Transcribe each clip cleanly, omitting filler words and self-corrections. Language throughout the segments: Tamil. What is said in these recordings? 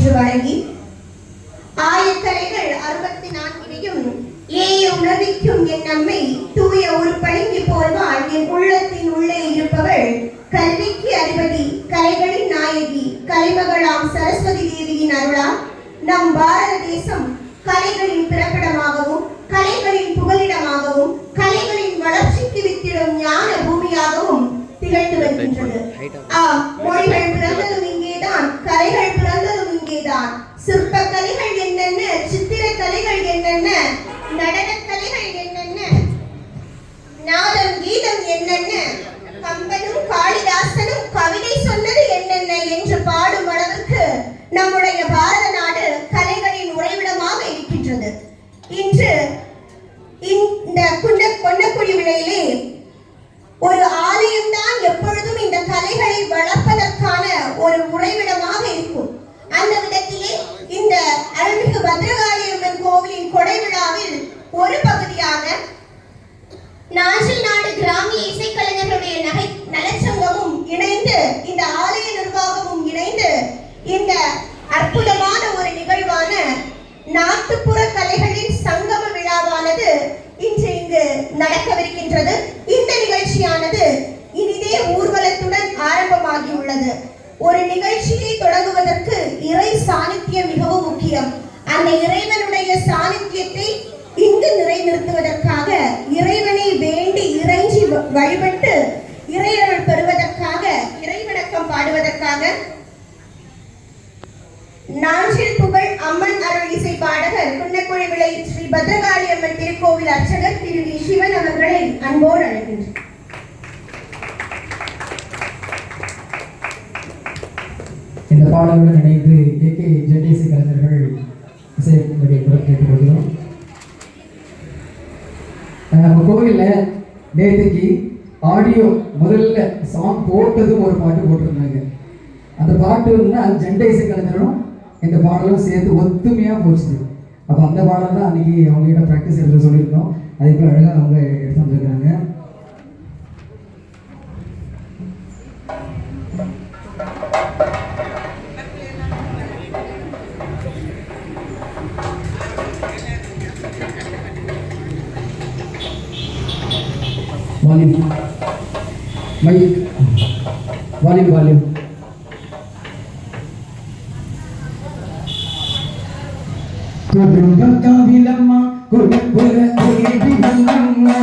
என்று வழங்கி ஆயக்கலைகள் 64 ஏய உணர்விக்கும் என் நம்மை தூய ஒரு பளிங்கு போல்வாள் என் உள்ளத்தின் உள்ளே இருப்பவள் கல்விக்கு அதிபதி கலைகளின் நாயகி கலைமகளாம் சரஸ்வதி தேவியின் அருளா நம் பாரத தேசம் கலைகளின் பிறப்பிடமாகவும் கலைகளின் புகலிடமாகவும் கலைகளின் வளர்ச்சிக்கு வித்திடும் ஞான பூமியாகவும் திகழ்ந்து வருகின்றது. மொழிகள் பிறந்ததும் இங்கேதான், கலைகள் பிறந்ததும் இங்கேதான். சிற்ப கலைகள் என்னென்ன, சித்திர கலைகள் என்னென்ன, நடன கலைகள் என்னென்ன, நாதம் கீதம் என்னென்ன, கம்பனும் காளிதாசனும் கவிதை சொன்னது என்னென்ன என்று பாடும் அளவுக்கு நம்முடைய பாரத நாடு கலைகளின் உறைவிடமாக இருக்கின்றது. இன்று இந்த கொன்னக்குடி விலையிலே ஒரு ஆலயம் தான் எப்பொழுதும் இந்த கலைகளை வளர்ப்பதற்கான ஒரு உறைவிடமாக இருக்கும். அந்த விதத்திலே இந்த அருள்மிகு பத்ரகாளியம்மன் கோவிலின் கொடை விழாவில் ஒரு பகுதியாக நாஞ்சில் நாடு கிராமிய இசைக்கலைஞர்களுடைய நலச்சங்கமும் இணைந்து இந்த ஆலய நிர்வாகமும் இணைந்து இந்த அற்புதமான ஒரு நிகழ்வான நாட்டுப்புற கலைகளின் சங்கம விழாவானது இன்று இங்கு நடக்கவிருக்கின்றது. இந்த நிகழ்ச்சியானது இனிதே ஊர்வலத்துடன் ஆரம்பமாகியுள்ளது. ஒரு நிகழ்ச்சியை தொடங்குவதற்கு இறை சாநித்தியம் மிகவும் முக்கியம். அந்த இறைவனுடைய சாநித்தியத்தை இங்கு நிறைநிறுத்துவதற்காக இறைவனை வேண்டி இறைஞ்சி வழிபட்டு இறையருள் பெறுவதற்காக இறைவணக்கம் பாடுவதற்காக நாஞ்சில் புகழ் அம்மன் அருள் இசை பாடகர் குன்னக்குடி விளை ஸ்ரீ பத்ரகாளி அம்மன் திருக்கோவில் அர்ச்சகர் திரு வி சிவன் அவர்களை அன்போடு அழைக்கின்றனர். இந்த பாடலுடன் இணைந்து ஏகே ஜெடிசி கலைஞர்கள் இசையை கேட்டுக் கொள்கிறோம். நம்ம கோவிலில் நேற்றுக்கு ஆடியோ முதல்ல சாங் போட்டதும் ஒரு பாட்டு போட்டிருந்தாங்க. அந்த பாட்டு ஜெண்டை இசை கலைஞரும் இந்த பாடலும் சேர்த்து ஒத்துமையாக போச்சு. அப்போ அந்த பாடல் தான் அன்றைக்கி அவங்ககிட்ட ப்ராக்டிஸ் எடுத்து சொல்லியிருந்தோம். அதே போல் அழகாக அவங்க எடுத்து வந்துருக்காங்க. வால்யூம் காவிலம்மா குடப்புற தேவியம்மா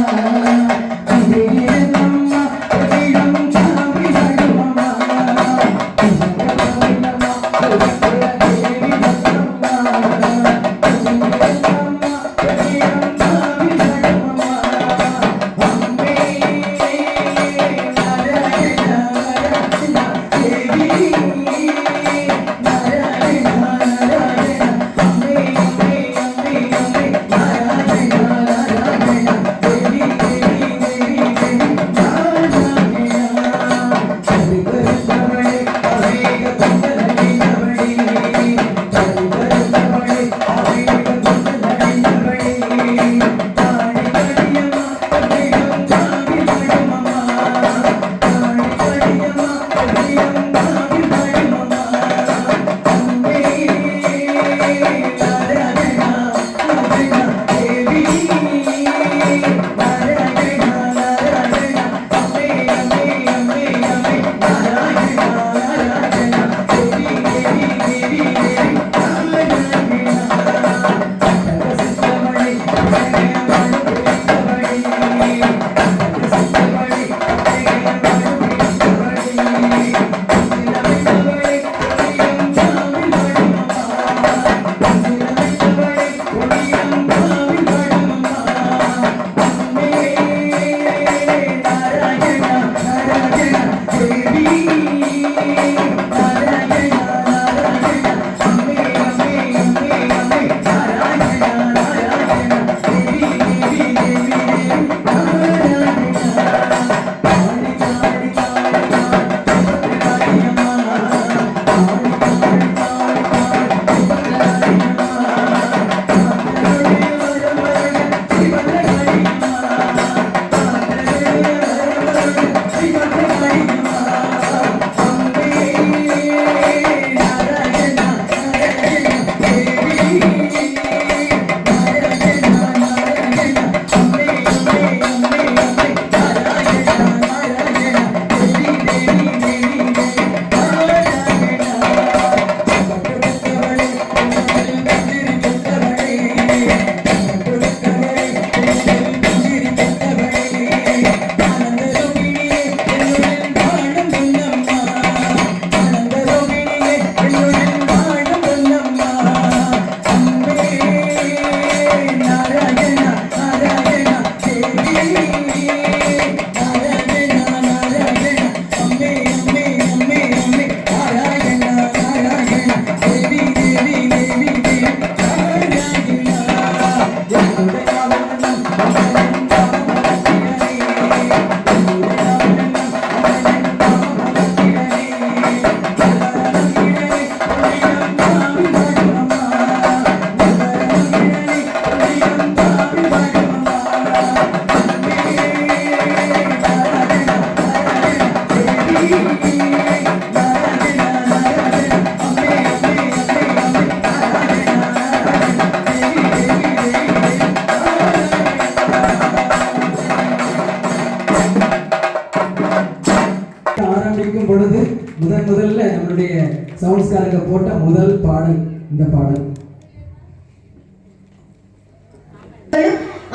போட்ட முதல் பாடல் இந்த பாடல்.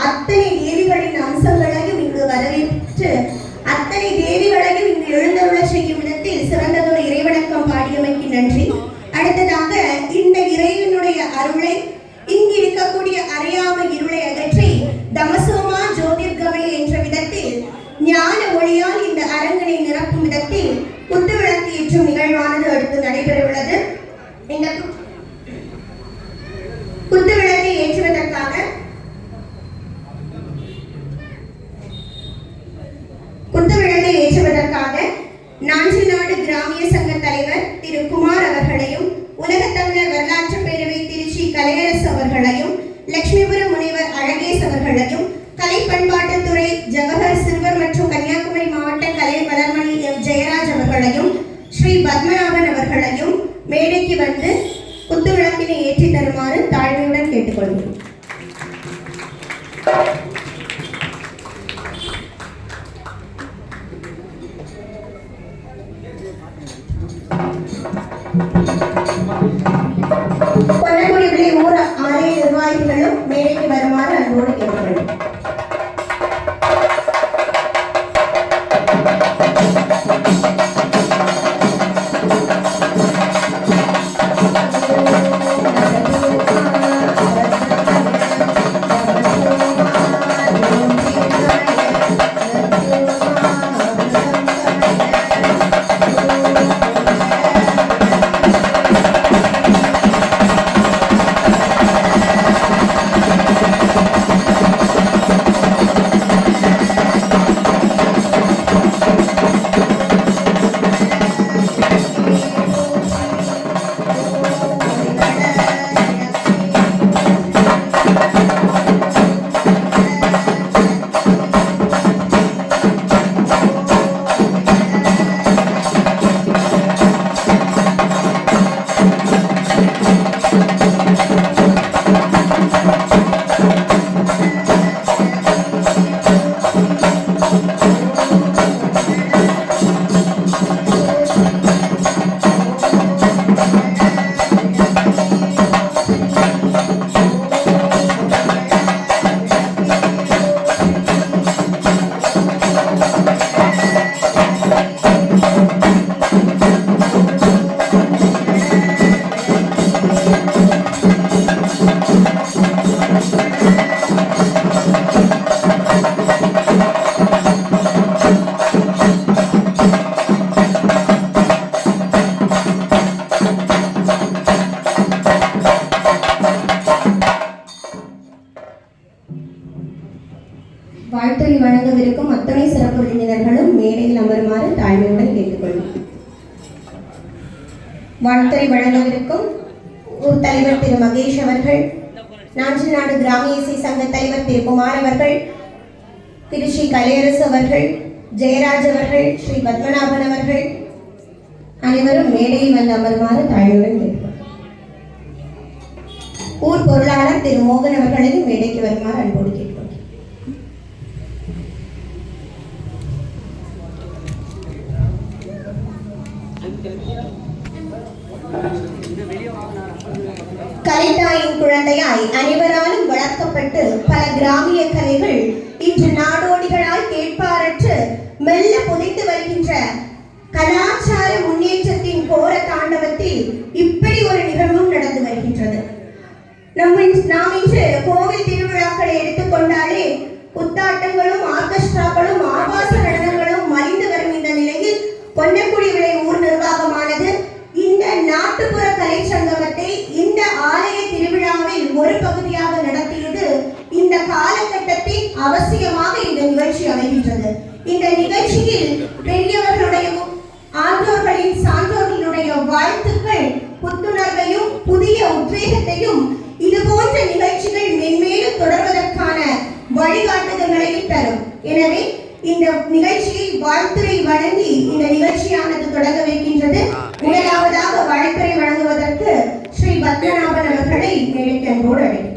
அத்தனை தேவிகளின் அம்சங்களையும் இங்கு வரவேற்று அத்தனை தேவிகளையும் இங்கு எழுந்தருள செய்யும் விதத்தில் சிறந்ததொரு இறைவணக்கம் பாடியமைக்கு நன்றி. அடுத்ததாக இந்த இறைவனுடைய அருளை இங்கு இருக்கக்கூடிய அறியாமை இருளை அகற்றி தமசோமா ஜோதிர்கமய என்ற விதத்தில் ஞான ஒளியால் இந்த அரங்கனை நிரப்பும் விதத்தில் குத்துவிளக்கு ஏற்றும் நிகழ்வானது அடுத்து நடைபெறவுள்ளது. இந்த குத்துவிளக்கை ஏற்றுவதற்காக நாஞ்சிநாடு கிராமிய சங்க தலைவர் திரு குமார் அவர்களையும், உலக தமிழர் வரலாற்று பேரவை திருச்சி கலையரசு அவர்களையும், லட்சுமிபுரம் முனைவர் அழகேஷ் அவர்களையும், கலை பண்பாட்டுத்துறை ஜவஹர் சிறுவர் மற்றும் கன்னியாகுமரி மாவட்ட கலை வளர்மணி எம் ஜெயராஜ் அவர்களையும், ஸ்ரீ பத்மநாபன் அவர்களையும் மேடைக்கு வந்து குத்துவிளக்கினை ஏற்றி தருமாறு தாழ்மையுடன் கேட்டுக்கொள்கிறேன். கொல்லக்குடி விளை ஊர் ஆலய நிர்வாகிகளும் மேடைக்கு வருமாறு அன்போடு கேட்டுக்கொள்கிறேன். வாழ்த்துறை வழங்கவிருக்கும் அத்தனை சிறப்பு விருந்தினர்களும் மேடையில் அமருமாறு தாழ்மையுடன் கேட்டுக்கொள்கிறேன். வாழ்த்துறை வழங்கவிருக்கும் ஊர் தலைவர் திரு மகேஷ் அவர்கள், நாஞ்சிநாடு கிராமிய இசை சங்க தலைவர் திரு குமார் அவர்கள், திருச்சி கலையரசு அவர்கள், ஜெயராஜ் அவர்கள், ஸ்ரீ பத்மநாபன் அவர்கள் அனைவரும் மேடையில் வந்து அமருமாறு தாழ்மையுடன் கேட்டுக்கொள்கிறேன். ஊர் பொருளாளர் திரு மோகன் அவர்களையும் மேடைக்கு வருமாறு அன்போடு கேட்டுக்கொள்கிறேன். கலைத்தாயின் குழந்தையாய் அனைவராலும் வளர்க்கப்பட்டு பல கிராமிய கலைகள் இன்று நாடோடிகளால் கேட்பாரற்று மெல்ல புதைத்து வருகின்ற கலாச்சார முன்னேற்றத்தின் கோர தாண்டவத்தில் இப்படி ஒரு நிகழ்வும் நடந்து வருகின்றது. நாம் இன்று கோவில் திருவிழாக்களை எடுத்துக்கொண்டாலே குத்தாட்டங்களும் ஆர்கெஸ்ட்ராக்களும் ஆபாச நடனங்களும் மலிந்து வரும் இந்த நிலையில் கொல்லக்குடி விளை ஊர் நிர்வாகமானது இந்த நாட்டுப்புற கலை சங்கமத்தை இந்த ஆலய திருவிழாவில் ஒரு பகுதியாக நடத்தியது இந்த காலகட்டத்தில் அவசியமாக இந்த நிகழ்ச்சி அமைகின்றது. இந்த நிகழ்ச்சியில் பெரியவர்களுடைய ஆண்டோர்களின் சான்றோர்களுடைய வாழ்த்துக்கள் புத்துணர்வையும் புதிய உத்வேகத்தையும் இது போன்ற நிகழ்ச்சிகள் மென்மேலும் தொடர்வதற்கான வழிகாட்டுதல்களையும் தரும். எனவே இந்த நிகழ்ச்சியை வாழ்த்துறை வழங்கி இந்த நிகழ்ச்சியானது தொடங்க வைக்கின்றது. முதலாவதாக வாழ்த்துறை வழங்குவதற்கு ஸ்ரீ பத்மநாபன் அவர்களை மேடைக்கு அன்போடு அழைக்கின்றனர்.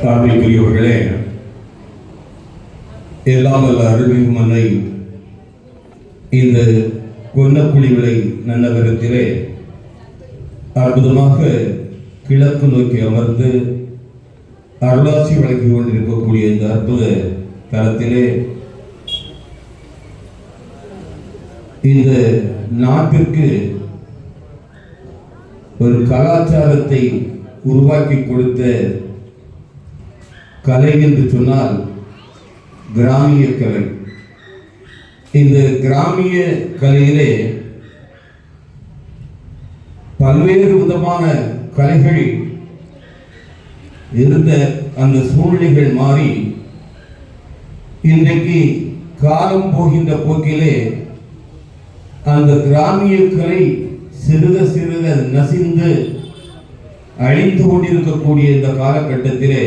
பார்வைக்குரியவர்களே, எல்லாம் வல்ல அருள்மிகு மன்னை இந்த கொன்னக்குழிவிளை நன்னகரத்திலே அற்புதமாக கிழக்கு நோக்கி அமர்ந்து அருளாசி வழங்கி கொண்டிருக்கக்கூடிய இந்த அற்புத தலத்திலே இந்த நாட்டிற்கு ஒரு கலாச்சாரத்தை உருவாக்கி கொடுத்த கலை என்று சொன்னால் கிராமிய கலை. இந்த கிராமிய கலையிலே பல்வேறு விதமான கலைகள் இருந்த அந்த சூழ்நிலைகள் மாறி இன்றைக்கு காலம் போகின்ற போக்கிலே அந்த கிராமிய கலை சிறுக சிறுக நசிந்து அழிந்து கொண்டிருக்கக்கூடிய இந்த காலகட்டத்திலே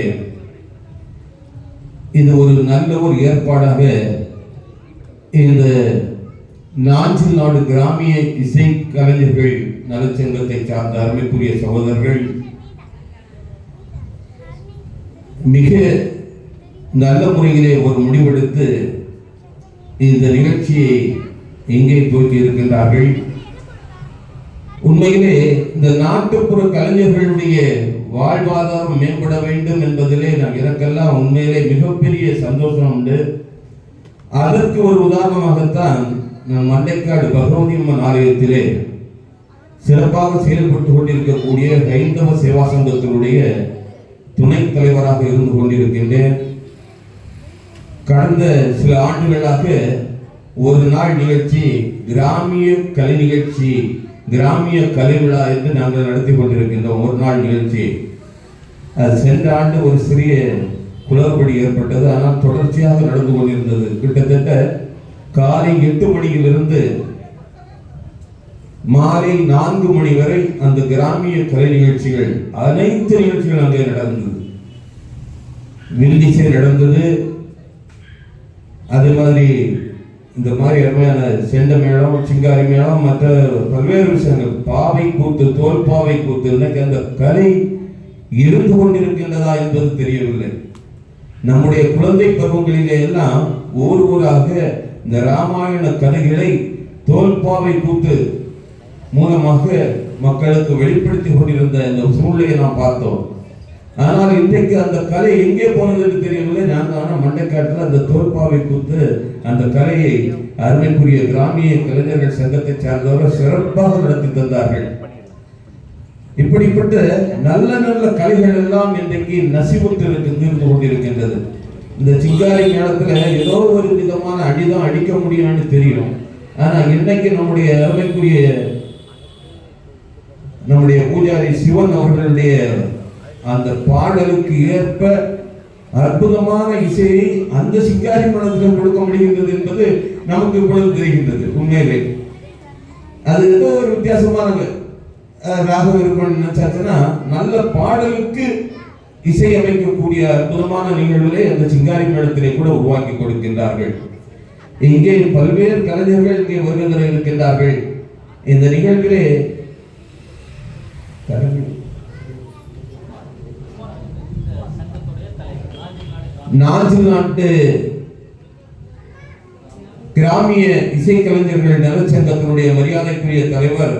இது ஒரு நல்ல ஒரு ஏற்பாடாக இந்த நாஞ்சில் நாடு கிராமிய இசை கலைஞர்கள் நலச்சங்கத்தை சார்ந்த அருமைக்குரிய சகோதரர்கள் மிக நல்ல முறையிலே ஒரு முடிவெடுத்து இந்த நிகழ்ச்சியை இங்கே துவக்கி இருக்கின்றார்கள். உண்மையிலே இந்த நாட்டுப்புற கலைஞர்களுடைய வாழ்வாதாரம் மேம்பட வேண்டும் என்பதிலே எனக்கெல்லாம் உண்மையிலே மிகப்பெரிய சந்தோஷம் உண்டு. அதற்கு ஒரு உதாரணமாகத்தான் நான் மண்டைக்காடு பகவதி அம்மன் ஆலயத்திலே சிறப்பாக செயல்பட்டு கொண்டிருக்கக்கூடிய ஹைந்தவ சேவா சங்கத்தினுடைய துணைத் தலைவராக இருந்து கொண்டிருக்கின்றேன். கடந்த சில ஆண்டுகளாக ஒரு நாள் நிகழ்ச்சி, கிராமிய கலை நிகழ்ச்சி, கிராமிய கலை விழா என்று நாங்கள் நடத்தி கொண்டிருக்கின்றோம். ஒரு நாள் நிகழ்ச்சி அது சென்ற ஆண்டு ஒரு சிறிய குளறுபடி ஏற்பட்டது. ஆனால் தொடர்ச்சியாக நடந்து கொண்டிருந்தது. கிட்டத்தட்ட காலை 8 மணியிலிருந்து மாலை 4 மணி வரை அந்த கிராமிய கலை நிகழ்ச்சிகள், அனைத்து நிகழ்ச்சிகள் அங்கே நடந்தது. வில்லிசை நடந்தது, அதே மாதிரி இந்த மாதிரி அருமையான செண்ட மேளம், சிங்காரி மேளம், மற்ற பல்வேறு விஷயங்கள், பாவை கூத்து, தோல் பாவை கூத்து, இன்னைக்கு அந்த கலை இருந்து கொண்டிருக்கின்றதா என்பது தெரியவில்லை. நம்முடைய குழந்தை பருவங்களிலே எல்லாம் ஊராக இந்த ராமாயண கதைகளை தோல்பாவை கூத்து மூலமாக மக்களுக்கு வெளிப்படுத்தி கொண்டிருந்த இந்த சூழ்நிலையை நாம் பார்த்தோம். ஆனால் இன்றைக்கு அந்த கலை எங்கே போனது என்று தெரியவில்லை. நாங்கள் ஆனால் மண்டைக்காட்டில் அந்த தோல்பாவை கூத்து அந்த கலையை அருமைக்குரிய கிராமிய கலைஞர்கள் சங்கத்தை சார்ந்தவர்கள் சிறப்பாக நடத்தி தந்தார்கள். இப்படிப்பட்ட நல்ல நல்ல கலைகள் எல்லாம் இன்றைக்கு நசிவுற்று இருந்து கொண்டிருக்கின்றது. இந்த சிங்காரி மேளத்துல ஏதோ ஒரு விதமான அடிதான் அடிக்க முடியும்னு தெரியும். ஆனா இன்னைக்கு நம்முடைய பூஜாரி சிவன் அவர்களுடைய அந்த பாடலுக்கு ஏற்ப அற்புதமான இசையை அந்த சிங்காரி மேளத்தில் கொடுக்க முடிகின்றது என்பது நமக்கு இப்பொழுது தெரிகின்றது. உண்மையிலே அது ஏதோ ஒரு வித்தியாசமான ராகம் இருக்கணும்னு நினைச்சாச்சுன்னா நல்ல பாடலுக்கு இசை அமைக்கக்கூடிய அற்புதமான நிகழ்வுகளை அந்த சிங்காரி மேளத்திலே கூட உருவாக்கி கொடுக்கின்றார்கள். இங்கே பல்வேறு கலைஞர்கள் இங்கே வருகிற இருக்கின்றார்கள். இந்த நிகழ்விலே நாஞ்சில் நாட்டு கிராமிய இசை கலைஞர்கள் நலச்சங்கத்தினுடைய மரியாதைக்குரிய தலைவர்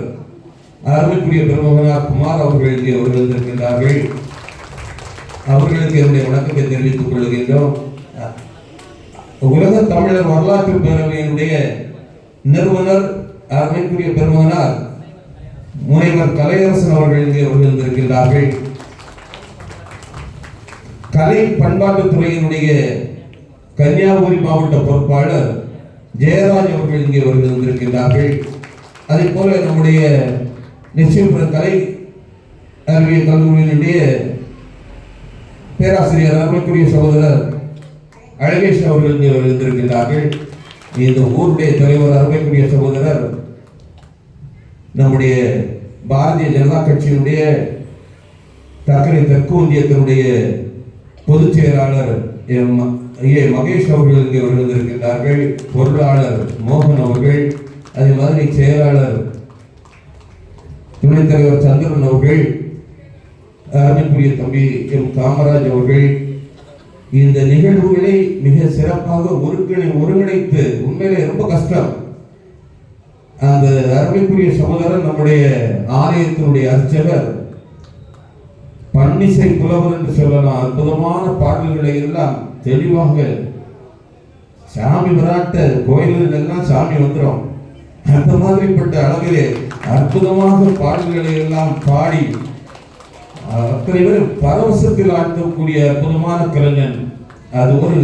அருமைக்குரிய பெருமகனார் குமார் அவர்கள் இங்கே வருகின்றார்கள். அவர்களுக்கு என்னுடைய வணக்கத்தை தெரிவித்துக் கொள்கின்றோம். உலக தமிழர் வரலாற்று பேரவையினுடைய நிறுவனர் அருமைக்குரிய பெருமகனார் முனைவர் கலையரசன் அவர்கள் இங்கே வருகின்றார்கள். கலை பண்பாட்டுத்துறையினுடைய கன்னியாகுமரி மாவட்ட பொறுப்பாளர் ஜெயராஜ் அவர்கள் இங்கே வருகின்றார்கள். அதே போல நம்முடைய நிச்சயபுர கலை அறிவியல் கல்லூரியினுடைய பேராசிரியர் அருமைக்குரிய சகோதரர் அழகேஷ் அவர்கள் இங்கே வருகின்றார்கள். இந்த ஊருடைய தலைவர் அருமைக்குரிய சகோதரர் நம்முடைய பாரதிய ஜனதா கட்சியினுடைய தக்கரை தெற்கு ஒன்றியத்தினுடைய பொதுச் செயலாளர் மகேஷ் அவர்கள் இங்கே வருகின்றார்கள். பொருளாளர் மோகன் அவர்கள், அதே மாதிரி செயலாளர் துணைத் தலைவர் சந்திரன் அவர்கள், அருமைக்குரிய தம்பி எம் காமராஜ் அவர்கள், இந்த நிகழ்வுகளை மிக சிறப்பாக ஒருங்கிணைத்து, உண்மையிலே ரொம்ப கஷ்டம். அந்த அருமைக்குரிய சகோதரர் நம்முடைய ஆலயத்தினுடைய அர்ச்சகர் பன்னிசை புலவர் என்று சொல்லலாம். அற்புதமான பாடல்களை எல்லாம் தெளிவாக, சாமி விராட்ட கோயில்கள் எல்லாம் சாமி வந்துடும், அந்த மாதிரிப்பட்ட அளவிலே அற்புதமாக பாடல்களை எல்லாம் பாடி அத்தனை பேர் பரவசத்தில் ஆழ்த்தக்கூடிய அற்புதமான கலைஞன். அது ஒரு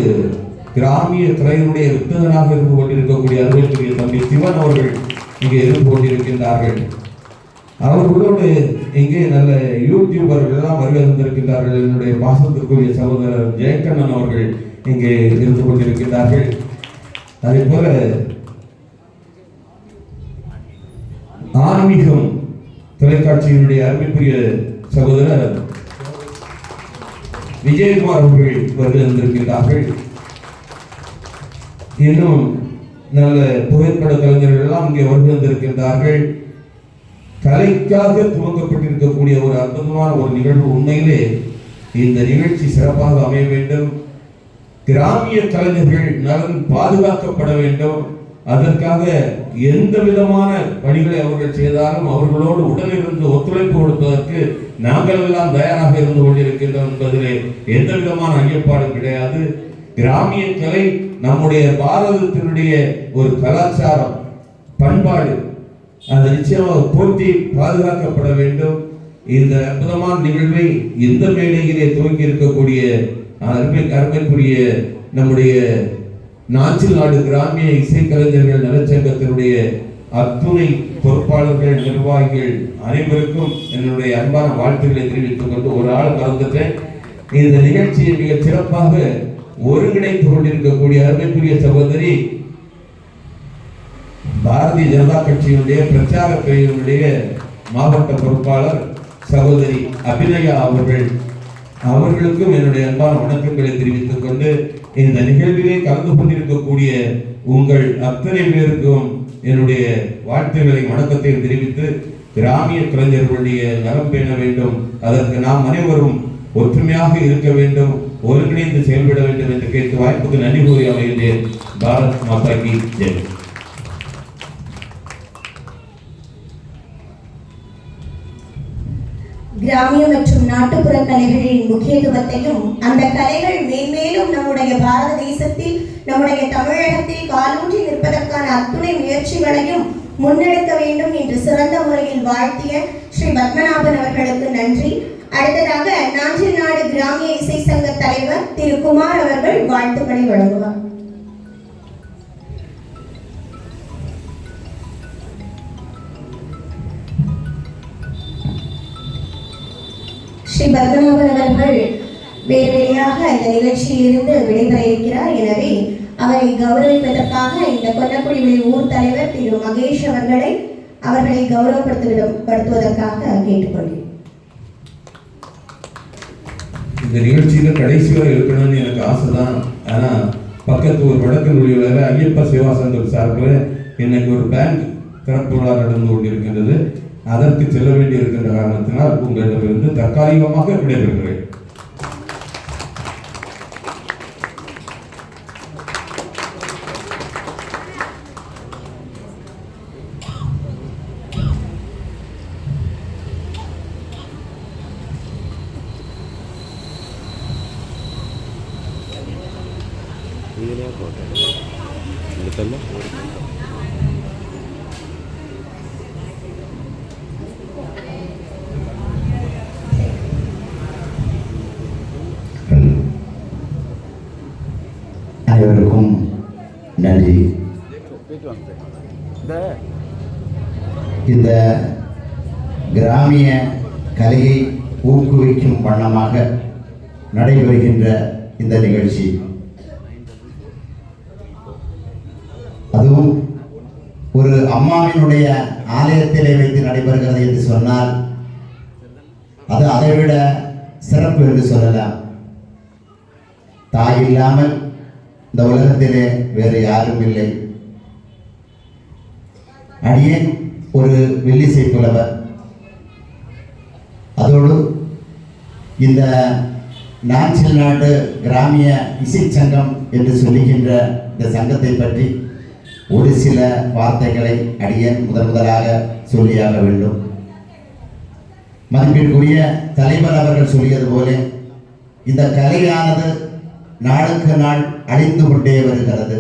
கிராமிய கலையினுடைய வித்தகனாக இருந்து கொண்டிருக்கக்கூடிய அருமைக்குரிய தம்பி சிவன் அவர்கள் இங்கே இருந்து கொண்டிருக்கின்றார்கள். அவர்களோடு இங்கே நல்ல யூடியூபர்கள் எல்லாம் வருகை வந்திருக்கின்றார்கள். என்னுடைய பாசத்திற்குரிய சகோதரர் ஜெயக்கண்ணன் அவர்கள் இங்கே இருந்து கொண்டிருக்கின்றார்கள். அதே போல ஆன்மீகம் தொலைக்காட்சியினுடைய அருமைக்குரிய சகோதரர் விஜயகுமார் அவர்கள் வருகை வந்திருக்கின்றார்கள். இன்னும் நல்ல புகைப்பட கலைஞர்கள் எல்லாம் இங்கே வருகை வந்திருக்கின்றார்கள். கலைக்காக துவக்கப்பட்டிருக்கக்கூடிய ஒரு அற்புதமான ஒரு நிகழ்வு. உண்மையிலே இந்த நிகழ்ச்சி சிறப்பாக அமைய வேண்டும். கிராமிய கலைஞர்கள் நலன் பாதுகாக்கப்பட வேண்டும். அதற்காக எந்த விதமான பணிகளை அவர்கள் செய்தாலும் அவர்களோடு உடனிருந்து ஒத்துழைப்பு கொடுப்பதற்கு நாங்கள் எல்லாம் தயாராக இருந்து கொண்டிருக்கின்றோம் என்பதிலே எந்த விதமான ஐயப்பாடும் கிடையாது. கிராமிய கலை நம்முடைய பாரதத்தினுடைய ஒரு கலாச்சாரம், பண்பாடு. அது நிச்சயமாக போற்றி பாதுகாக்கப்பட வேண்டும். இந்த அற்புதமான நிகழ்வை இந்த மேடையிலே துவங்கி இருக்கக்கூடிய அருமைக்குரிய நம்முடைய நாஞ்சில் நாடு கிராமிய இசைக்கலைஞர்கள் நலச்சங்கத்தினுடைய அத்துணை பொறுப்பாளர்கள், நிர்வாகிகள் அனைவருக்கும் என்னுடைய அன்பான வாழ்த்துக்களை தெரிவித்துக் கொண்டு ஒரு ஆள் மறந்துட்டேன். இந்த நிகழ்ச்சியை மிக சிறப்பாக ஒருங்கிணைத்து கொண்டிருக்கக்கூடிய அருமைக்குரிய சகோதரி பாரதிய ஜனதா கட்சியினுடைய பிரச்சார பிரிவினுடைய மாவட்ட பொறுப்பாளர் சகோதரி அபிநயா அவர்களுக்கும் என்னுடைய அன்பான வணக்கங்களை தெரிவித்துக் கொண்டு இந்த நிகழ்விலே கலந்து கொண்டிருக்கக்கூடிய உங்கள் அத்தனை பேருக்கும் என்னுடைய வாழ்த்துக்களை, வணக்கத்தை தெரிவித்து, கிராமிய கலைஞர்களுடைய நலம் பேண வேண்டும், அதற்கு நாம் அனைவரும் ஒற்றுமையாக இருக்க வேண்டும், ஒருங்கிணைந்து செயல்பட வேண்டும் என்று கேட்டு வாய்ப்புக்கு நன்றி கூறி அமைகிறேன். பாரத் மாதா கி ஜெய். கிராமிய மற்றும் நாட்டுப்புற கலைகளின் முக்கியத்துவத்தையும் அந்த கலைகள் மேன்மேலும் நம்முடைய பாரத தேசத்தில், நம்முடைய தமிழகத்தில் காலூன்றி நிற்பதற்கான அத்துணை முயற்சிகளையும் முன்னெடுக்க வேண்டும் என்று சிறந்த முறையில் வாழ்த்திய ஸ்ரீ பத்மநாபன் அவர்களுக்கு நன்றி. அடுத்ததாக நாஞ்சில் நாடு கிராமிய இசை சங்க தலைவர் திரு குமார் அவர்கள் வாழ்த்துக்களை வழங்குவார். ஸ்ரீ பத்மநாபன் அவர்கள் வேறுவெளியாக இந்த நிகழ்ச்சியிலிருந்து விடைபெற இருக்கிறார். எனவே அவரை கௌரவிப்பதற்காக இந்த கொல்லக்குடி ஊர் தலைவர் திரு மகேஷ் அவர்களை கௌரவப்படுத்துவதற்காக கேட்டுக்கொள்கிறேன். இந்த நிகழ்ச்சியில கடைசி வரை இருக்கணும்னு எனக்கு ஆசைதான். ஆனா பக்கத்து ஒரு வடக்கு நொழியில் ஐயப்பா சேவா சங்கம் சார்பில் இன்னைக்கு ஒரு பேங்க் திறப்பு விழா நடந்து கொண்டிருக்கின்றது. அதற்கு செல்ல வேண்டி இருக்கின்ற காரணத்தினால் உங்களிடமிருந்து தற்காலிகமாக விடைபெறுகிறேன். அனைவருக்கும் நன்றி. இந்த கிராமிய கலையை ஊக்குவிக்கும் வண்ணமாக நடைபெறுகின்ற இந்த நிகழ்ச்சி, அதுவும் ஒரு அம்மாவினுடைய ஆலயத்திலே வைத்து நடைபெறுகிறது என்று சொன்னால் அது அதைவிட சிறப்பு என்று சொல்லலாம். தாய் இல்லாமல் இந்த உலகத்திலே வேறு யாரும் இல்லை. அடியேன் ஒரு வில்லிசை புலவர். அதோடு இந்த நாஞ்சில் நாடு கிராமிய இசை சங்கம் என்று சொல்லுகின்ற இந்த சங்கத்தை பற்றி ஒரு சில வார்த்தைகளை அடியேன் முதலாக சொல்லியாக வேண்டும். மதிப்பிற்குரிய தலைவர் அவர்கள் சொல்லியது போல இந்த கலையானது நாளுக்கு நாள் அழிந்து கொண்டே வருகிறது.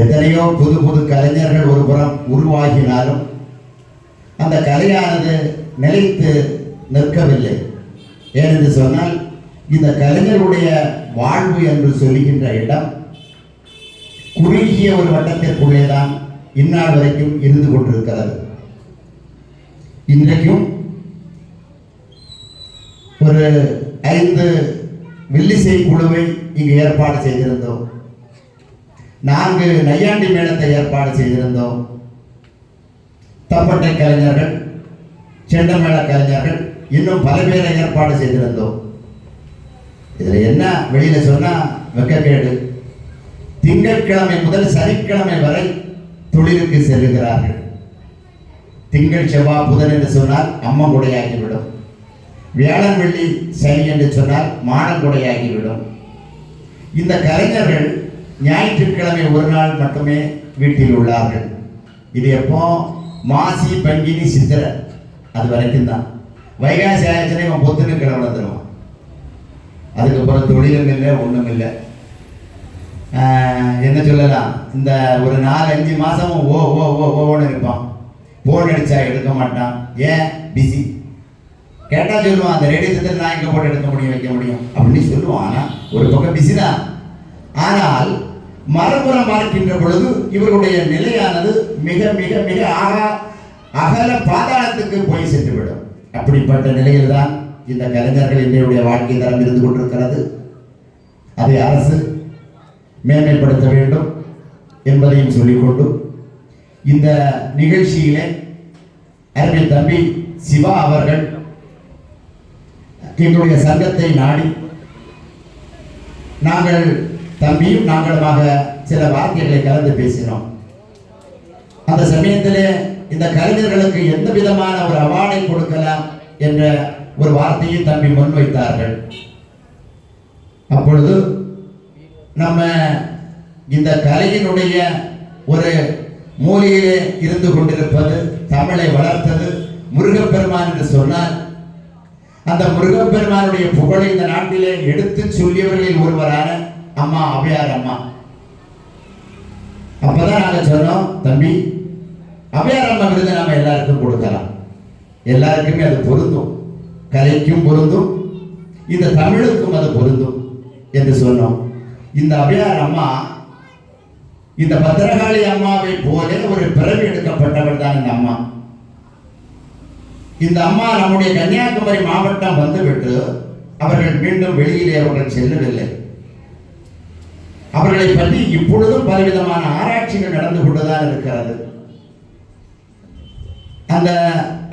எத்தனையோ புது புது கலைஞர்கள் ஒரு புறம் உருவாகினாலும் அந்த கலையானது நிலைத்து நிற்கவில்லை. ஏனென்று சொன்னால் இந்த கலைஞருடைய வாழ்வு என்று சொல்லுகின்ற இடம் குறுகிய ஒரு வட்டத்திற்குள்ளே தான் இந்நாள் வரைக்கும் இருந்து கொண்டிருக்கிறது. இன்றைக்கும் ஒரு 5 வில்லிசை குழுவை இங்கு ஏற்பாடு செய்திருந்தோம். 4 நையாண்டி மேளத்தை ஏற்பாடு செய்திருந்தோம். தப்பட்டை கலைஞர்கள், செண்டமேள கலைஞர்கள், இன்னும் பல பேரை ஏற்பாடு செய்திருந்தோம். இதுல என்ன வெளியில சொன்னா வெக்கக்கேடு. திங்கட்கிழமை முதல் சனிக்கிழமை வரை தொழிலுக்கு செல்லுகிறார்கள். திங்கள் செவ்வாய் புதன் என்று சொன்னால் அம்மங்குடையாகிவிடும். வியாழன் வெள்ளி சனி என்று சொன்னால் மானங்குடையாகிவிடும். இந்த கலைஞர்கள் ஞாயிற்றுக்கிழமை ஒரு நாள் மட்டுமே வீட்டில் உள்ளார்கள். இது எப்போ? மாசி பங்கினி சித்திரை அது வரைக்கும் தான். வைகாசி ஆயிடுச்சுன்னா இவன் பொத்துன்னு கிளம்பிடுவான். அதுக்கப்புறம் தொழிலும் இல்லை, ஒன்றும் இல்லை. என்ன சொல்லலாம், இந்த ஒரு 4-5 மாதமும் ஓன்னு இருப்பான். போன் அடிச்சா எடுக்க மாட்டான். ஏன்? பிஸி. கேட்டால் சொல்லுவான், அந்த ரேடியத்தில் நான் எங்கே போட்டு எடுக்க முடியும், வைக்க முடியும் அப்படின்னு சொல்லுவான். ஆனால் ஒரு பக்கம் பிஸி தான். ஆனால் மறுபுறம் பார்க்கின்ற பொழுது இவர்களுடைய நிலையானது மிக மிக மிக அகல பாதாளத்துக்கு போய் சென்றுவிடும். அப்படிப்பட்ட நிலையில் தான் இந்த கலைஞர்கள் இன்றைய வாழ்க்கை தரம் இருந்து கொண்டிருக்கிறது. அதை அரசு மேன்மைப்படுத்த வேண்டும் என்பதையும் சொல்லிக்கொண்டு இந்த நிகழ்ச்சியிலே அருமை தம்பி சிவா அவர்கள் எங்களுடைய சங்கத்தை நாடி நாங்கள் தம்பியும் நாங்களுமாக சில வார்த்தைகளை கலந்து பேசினோம். அந்த சமயத்திலே இந்த கலைஞர்களுக்கு எந்த விதமான ஒரு அவார்டை கொடுக்கலாம் என்ற ஒரு வார்த்தையை தம்பி முன்வைத்தார்கள். அப்பொழுது நம்ம இந்த கலையினுடைய ஒரு மூலையிலே இருந்து கொண்டிருப்பது, தமிழை வளர்த்தது முருகப்பெருமான் என்று சொன்னால், அந்த முருகப்பெருமானுடைய புகழை இந்த நாட்டிலே எடுத்து சொல்லியவர்களில் ஒருவரான அம்மா அவ்வையார் அம்மா. அப்பதான் நாங்க சொன்னோம், தம்பி அவ்வையார் அம்மா விருது நாம எல்லாருக்கும் கொடுக்கலாம், எல்லாருக்குமே அது பொருந்தும், கலைக்கும் பொருந்தும், இந்த தமிழுக்கும் அது பொருந்தும் என்று சொன்னோம். இந்த அவ்வையார் அம்மா இந்த பத்திரகாளி அம்மாவை போல ஒரு பிறவி எடுக்கப்பட்டவர் தான் இந்த அம்மா. இந்த அம்மா நம்முடைய கன்னியாகுமரி மாவட்டம் வந்துவிட்டு அவர்கள் மீண்டும் வெளியிலே அவர்கள் செல்லவில்லை. அவர்களை பற்றி இப்பொழுதும் பலவிதமான ஆராய்ச்சிகள் நடந்து கொண்டுதான் இருக்கிறது. அந்த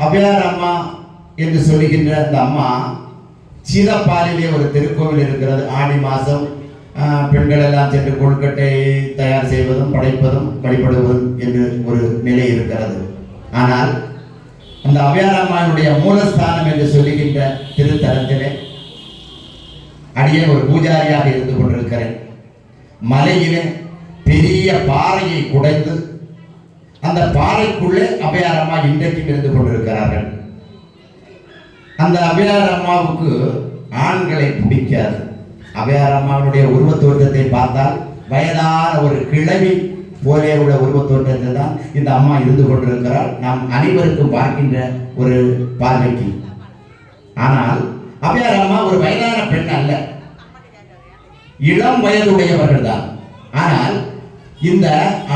அவ்வையார் அம்மா என்று சொல்லுகின்ற அந்த அம்மா சீதப்பாலிலே ஒரு திருக்கோவில் இருக்கிறது. ஆடி மாதம் பெண்கள் எல்லாம் சென்று கொழுக்கட்டை தயார் செய்வதும் படைப்பதும் வழிபடுவதும் என்று ஒரு நிலை இருக்கிறது. ஆனால் அந்த அவ்வையார் அம்மாவுடைய மூலஸ்தானம் என்று சொல்லுகின்ற திருத்தலத்திலே அடியே ஒரு பூஜாரியாக இருந்து கொண்டிருக்கிறேன். மலையிலே பெரிய பாறையை குடைந்து அந்த பாறைக்குள்ளே அவ்வையார் அம்மா இன்றைக்கும் இருந்து கொண்டிருக்கிறார்கள். அந்த அவ்வையார் அம்மாவுக்கு ஆண்களை பிடிக்காது. அவ்வையார் அம்மாவுடைய உருவத் தோற்றத்தை பார்த்தால் வயதான ஒரு கிழவி போலே உள்ள உருவத் தோற்றத்தில் தான் இந்த அம்மா இருந்து கொண்டிருக்கிறார், நாம் அனைவருக்கும் பார்க்கின்ற ஒரு பார்வைக்கு. ஆனால் அவ்வையார் அம்மா ஒரு வயதான பெண் அல்ல, இளம் வயதுடையவர்கள் தான். ஆனால் இந்த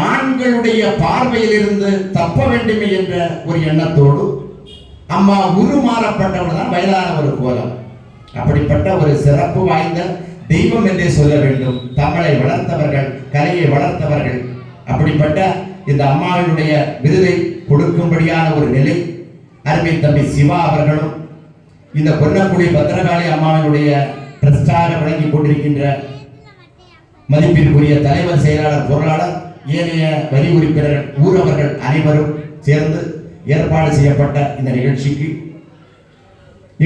ஆண்களுடைய பார்வையிலிருந்து தப்ப வேண்டுமே என்ற ஒரு எண்ணத்தோடு அம்மா உருமாறப்பட்டவர்கள் தான் வயதான ஒரு கோலம். அப்படிப்பட்ட ஒரு சிறப்பு வாய்ந்த தெய்வம் என்றே சொல்ல வேண்டும். தமிழை வளர்த்தவர்கள், கலையை வளர்த்தவர்கள். அப்படிப்பட்ட இந்த அம்மாவினுடைய விருதை கொடுக்கும்படியான ஒரு நிலை அருமை தம்பி சிவா அவர்களும் இந்த பொன்னக்குடி பத்திரகாளி அம்மாவினுடைய பிரஸ்டாக விளங்கி கொண்டிருக்கின்ற மதிப்பிற்குரிய தலைவர், செயலாளர், பொருளாளர், ஏனைய வரி உறுப்பினர்கள், ஊரவர்கள் அனைவரும் சேர்ந்து ஏற்பாடு செய்யப்பட்ட இந்த நிகழ்ச்சிக்கு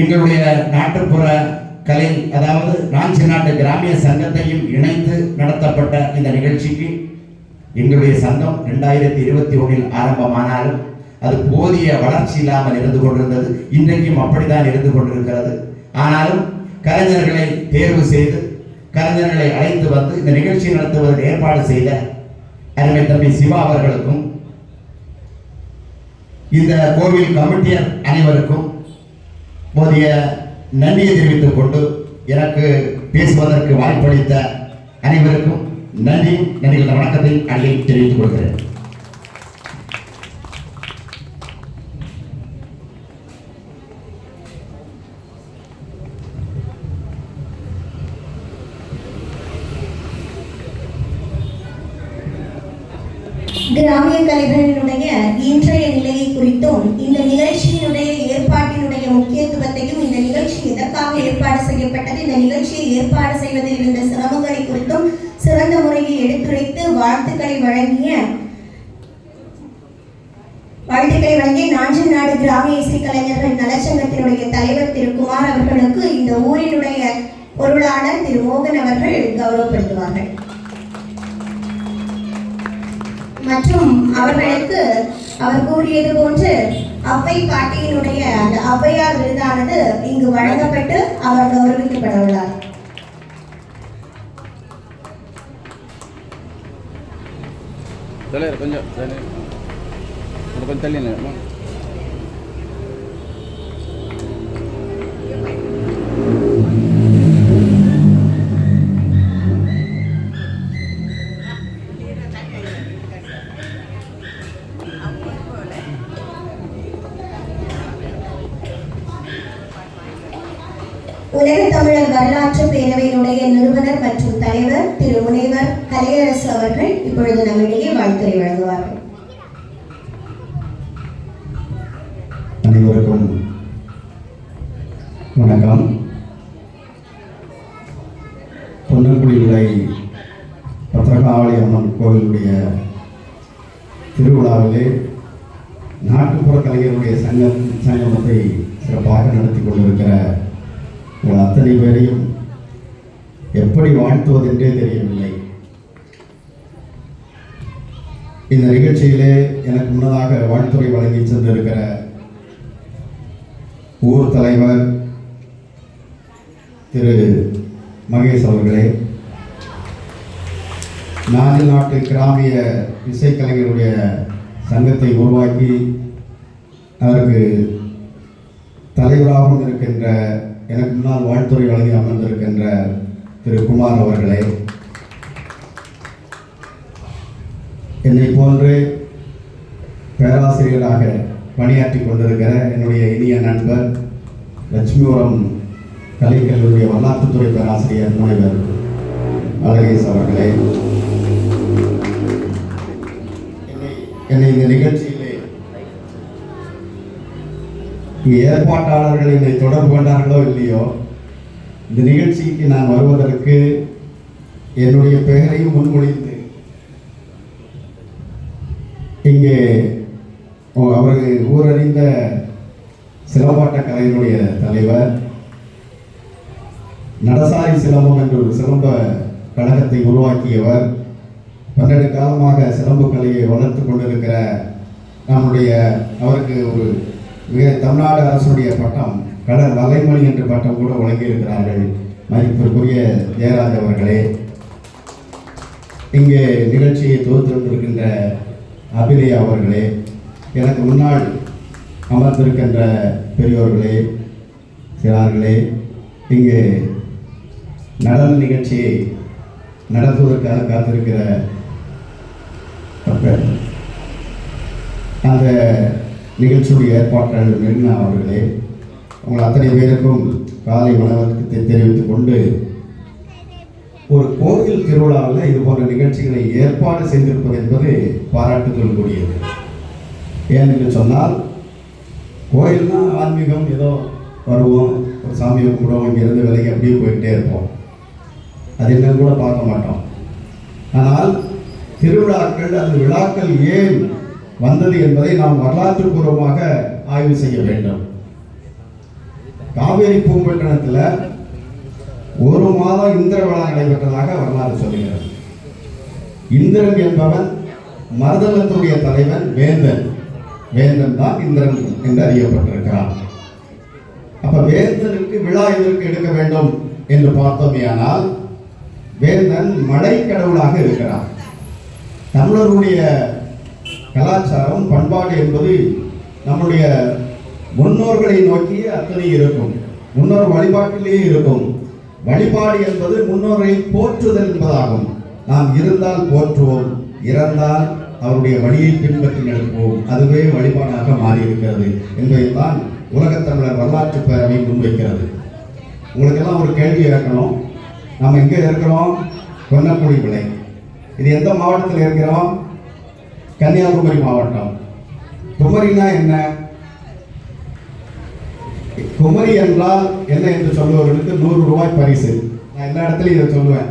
எங்களுடைய நாட்டுப்புற கலை, அதாவது நாஞ்சி நாட்டு கிராமிய சங்கத்தையும் இணைத்து நடத்தப்பட்ட இந்த நிகழ்ச்சிக்கு எங்களுடைய சங்கம் 2021 ஆரம்பமானாலும் அது போதிய வளர்ச்சி இல்லாமல் இருந்து கொண்டிருந்தது. இன்றைக்கும் அப்படித்தான் இருந்து கொண்டிருக்கிறது. ஆனாலும் கலைஞர்களை தேர்வு செய்து கலைஞர்களை அழைத்து வந்து இந்த நிகழ்ச்சி நடத்துவதற்கு ஏற்பாடு செய்த அருமை தம்பி சிவா அவர்களுக்கும் இந்த கோவில் கமிட்டியர் அனைவருக்கும் போதிய நன்றியை தெரிவித்துக் கொண்டு எனக்கு பேசுவதற்கு வாய்ப்பளித்த அனைவருக்கும் நன்றி வணக்கத்தை அள்ளி தெரிவித்துக் கொள்கிறேன். கிராமிய கலைகளினுடைய இன்றைய நிலையை குறித்தும் இந்த நிகழ்ச்சியினுடைய ஏற்பாட்டினுடைய முக்கியத்துவத்தையும் இந்த நிகழ்ச்சி எதற்காக ஏற்பாடு செய்யப்பட்டது, இந்த நிகழ்ச்சியை ஏற்பாடு செய்வதில் இருந்த சிரமங்களை குறித்தும் சிறந்த முறையில் எடுத்துரைத்து வாழ்த்துக்களை வழங்கிய நாஞ்சில் நாடு கிராமிய இசைக்கலைஞர்கள் நலச்சங்கத்தினுடைய தலைவர் திரு குமார் அவர்களுக்கு இந்த ஊரினுடைய பொருளாளர் திரு மோகன் அவர்கள் கௌரவப்படுத்துவார்கள். மற்றும் அவர்களுக்கு அவர் கூறியது போன்று அவ்வை பாட்டியினுடைய அந்த ஔவையார் விருதானது இங்கு வழங்கப்பட்டு அவர் கௌரவிக்கப்பட உள்ளார். கொஞ்சம் தள்ளி உலக தமிழர் வரலாற்று பேரவையினுடைய நிறுவனர் மற்றும் தலைவர் திரு முனைவர் கலையரசு அவர்கள் இப்பொழுது நம்மிடையே வாழ்த்துரை வழங்குவார்கள். அனைவருக்கும் வணக்கம். பொன்னங்குடி விலை பத்திரகாளி அம்மன் கோவிலுடைய திருவிழாவிலே நாட்டுப்புற கலைஞருடைய சங்கமத்தை சிறப்பாக நடத்தி கொண்டிருக்கிற உங்கள் அத்தனை பேரையும் எப்படி வாழ்த்துவதென்றே தெரியவில்லை. இந்த நிகழ்ச்சியிலே எனக்கு முன்னதாக வாழ்த்துறை வழங்கி சென்றிருக்கிற ஊர் தலைவர் திரு மகேஷ் அவர்களே, நாஞ்சில் நாட்டு கிராமிய இசைக்கலைஞருடைய சங்கத்தை உருவாக்கி அதற்கு தலைவராகவும் இருக்கின்ற எனக்கு முன்னால் வாழ்த்துறை வழங்கி அமர்ந்திருக்கின்ற திரு குமார் அவர்களே, என்னை போன்று பேராசிரியராக பணியாற்றி கொண்டிருக்கிற என்னுடைய இனிய நண்பர் லட்சுமிபுரம் கலைக்கல்லூரிய வரலாற்றுத்துறை பேராசிரியர் முனைவர் அழகேஷ் அவர்களே, என்னை இந்த நிகழ்ச்சியிலே ஏற்பாட்டாளர்கள் என்னை தொடர்பு கொண்டார்களோ இல்லையோ, இந்த நிகழ்ச்சிக்கு நான் வருவதற்கு என்னுடைய பெயரையும் முன்மொழிந்து இங்கே அவர்கள் ஊரறிந்த சிலம்பாட்ட கலையினுடைய தலைவர், நடசாரி சிலம்பம் என்ற ஒரு சிலம்ப கழகத்தை உருவாக்கியவர், 12 காலமாக சிலம்பு கலையை வளர்த்து கொண்டிருக்கிற நம்முடைய அவருக்கு ஒரு மிக தமிழ்நாடு அரசுடைய பட்டம் கடல் வலைமணி என்ற பட்டம் கூட வழங்கியிருக்கிறார்கள் மதிப்பிற்குரிய ஜெயராஜ் அவர்களே, இங்கே நிகழ்ச்சியை தொகுத்திருந்திருக்கின்ற அபிநயா அவர்களே, எனக்கு முன்னால் அமர்ந்திருக்கின்ற பெரியோர்களே, சிறார்களே, இங்கே நடன நிகழ்ச்சியை நடத்துவதற்காக காத்திருக்கிற அந்த நிகழ்ச்சியுடைய ஏற்பாட்டாளர் மெரினா அவர்களே, உங்கள் அத்தனை பேருக்கும் காலை வணக்கத்தை தெரிவித்துக் கொண்டு, ஒரு கோவில் திருவிழாவில் இது போன்ற நிகழ்ச்சிகளை ஏற்பாடு செய்திருப்பது என்பது பாராட்டுதலுக்குரியது. ஏனென்று சொன்னால், கோயில்னா ஆன்மீகம், ஏதோ வருவோம், ஒரு சாமியை கும்பிடுவோம், இங்கிருந்து விலகி அப்படியே போயிட்டே இருப்போம், அது என்ன கூட பார்க்க மாட்டோம். ஆனால் திருவிழாக்கள் அந்த விழாக்கள் ஏன் வந்தது என்பதை நாம் வரலாற்று பூர்வமாக ஆய்வு செய்ய வேண்டும். காவேரி பூம்பட்டினத்தில் ஒரு மாதம் இந்திர விழா நடைபெற்றதாக வரலாறு சொல்லுகிறது. இந்திரன் என்பவன் மருதலத்துடைய தலைவன் வேந்தன். வேந்தன் தான் இந்திரன் என்று அறியப்பட்டிருக்கிறான். அப்ப வேந்தனுக்கு விழா எதற்கு எடுக்க வேண்டும் என்று பார்த்தோமேயானால், வேந்தன் மழை கடவுளாக இருக்கிறார். தமிழருடைய கலாச்சாரம் பண்பாடு என்பது நம்முடைய முன்னோர்களை நோக்கி அத்தனை இருக்கும். முன்னோர் வழிபாட்டிலேயே இருக்கும். வழிபாடு என்பது முன்னோரை போற்றுதல் என்பதாகும். நாம் இருந்தால் போற்றுவோம், இறந்தால் அவருடைய வழியை பின்பற்றி நடப்போம். அதுவே வழிபாடாக மாறியிருக்கிறது என்பதைத்தான் உலகத்தமிழர் வரலாற்று பேரவை முன்வைக்கிறது. உங்களுக்கெல்லாம் ஒரு கேள்வி கேட்கணும். நம்ம எங்கே இருக்கிறோம்? கொன்னக்குடி விளை. இது எந்த மாவட்டத்தில் இருக்கிறோம்? கன்னியாகுமரி மாவட்டம். குமரினா என்ன? குமரி என்றால் என்ன என்று சொல்லுவவர்களுக்கு 100 ரூபாய் பரிசு. நான் எல்லா இடத்துலையும் இதை சொல்லுவேன்.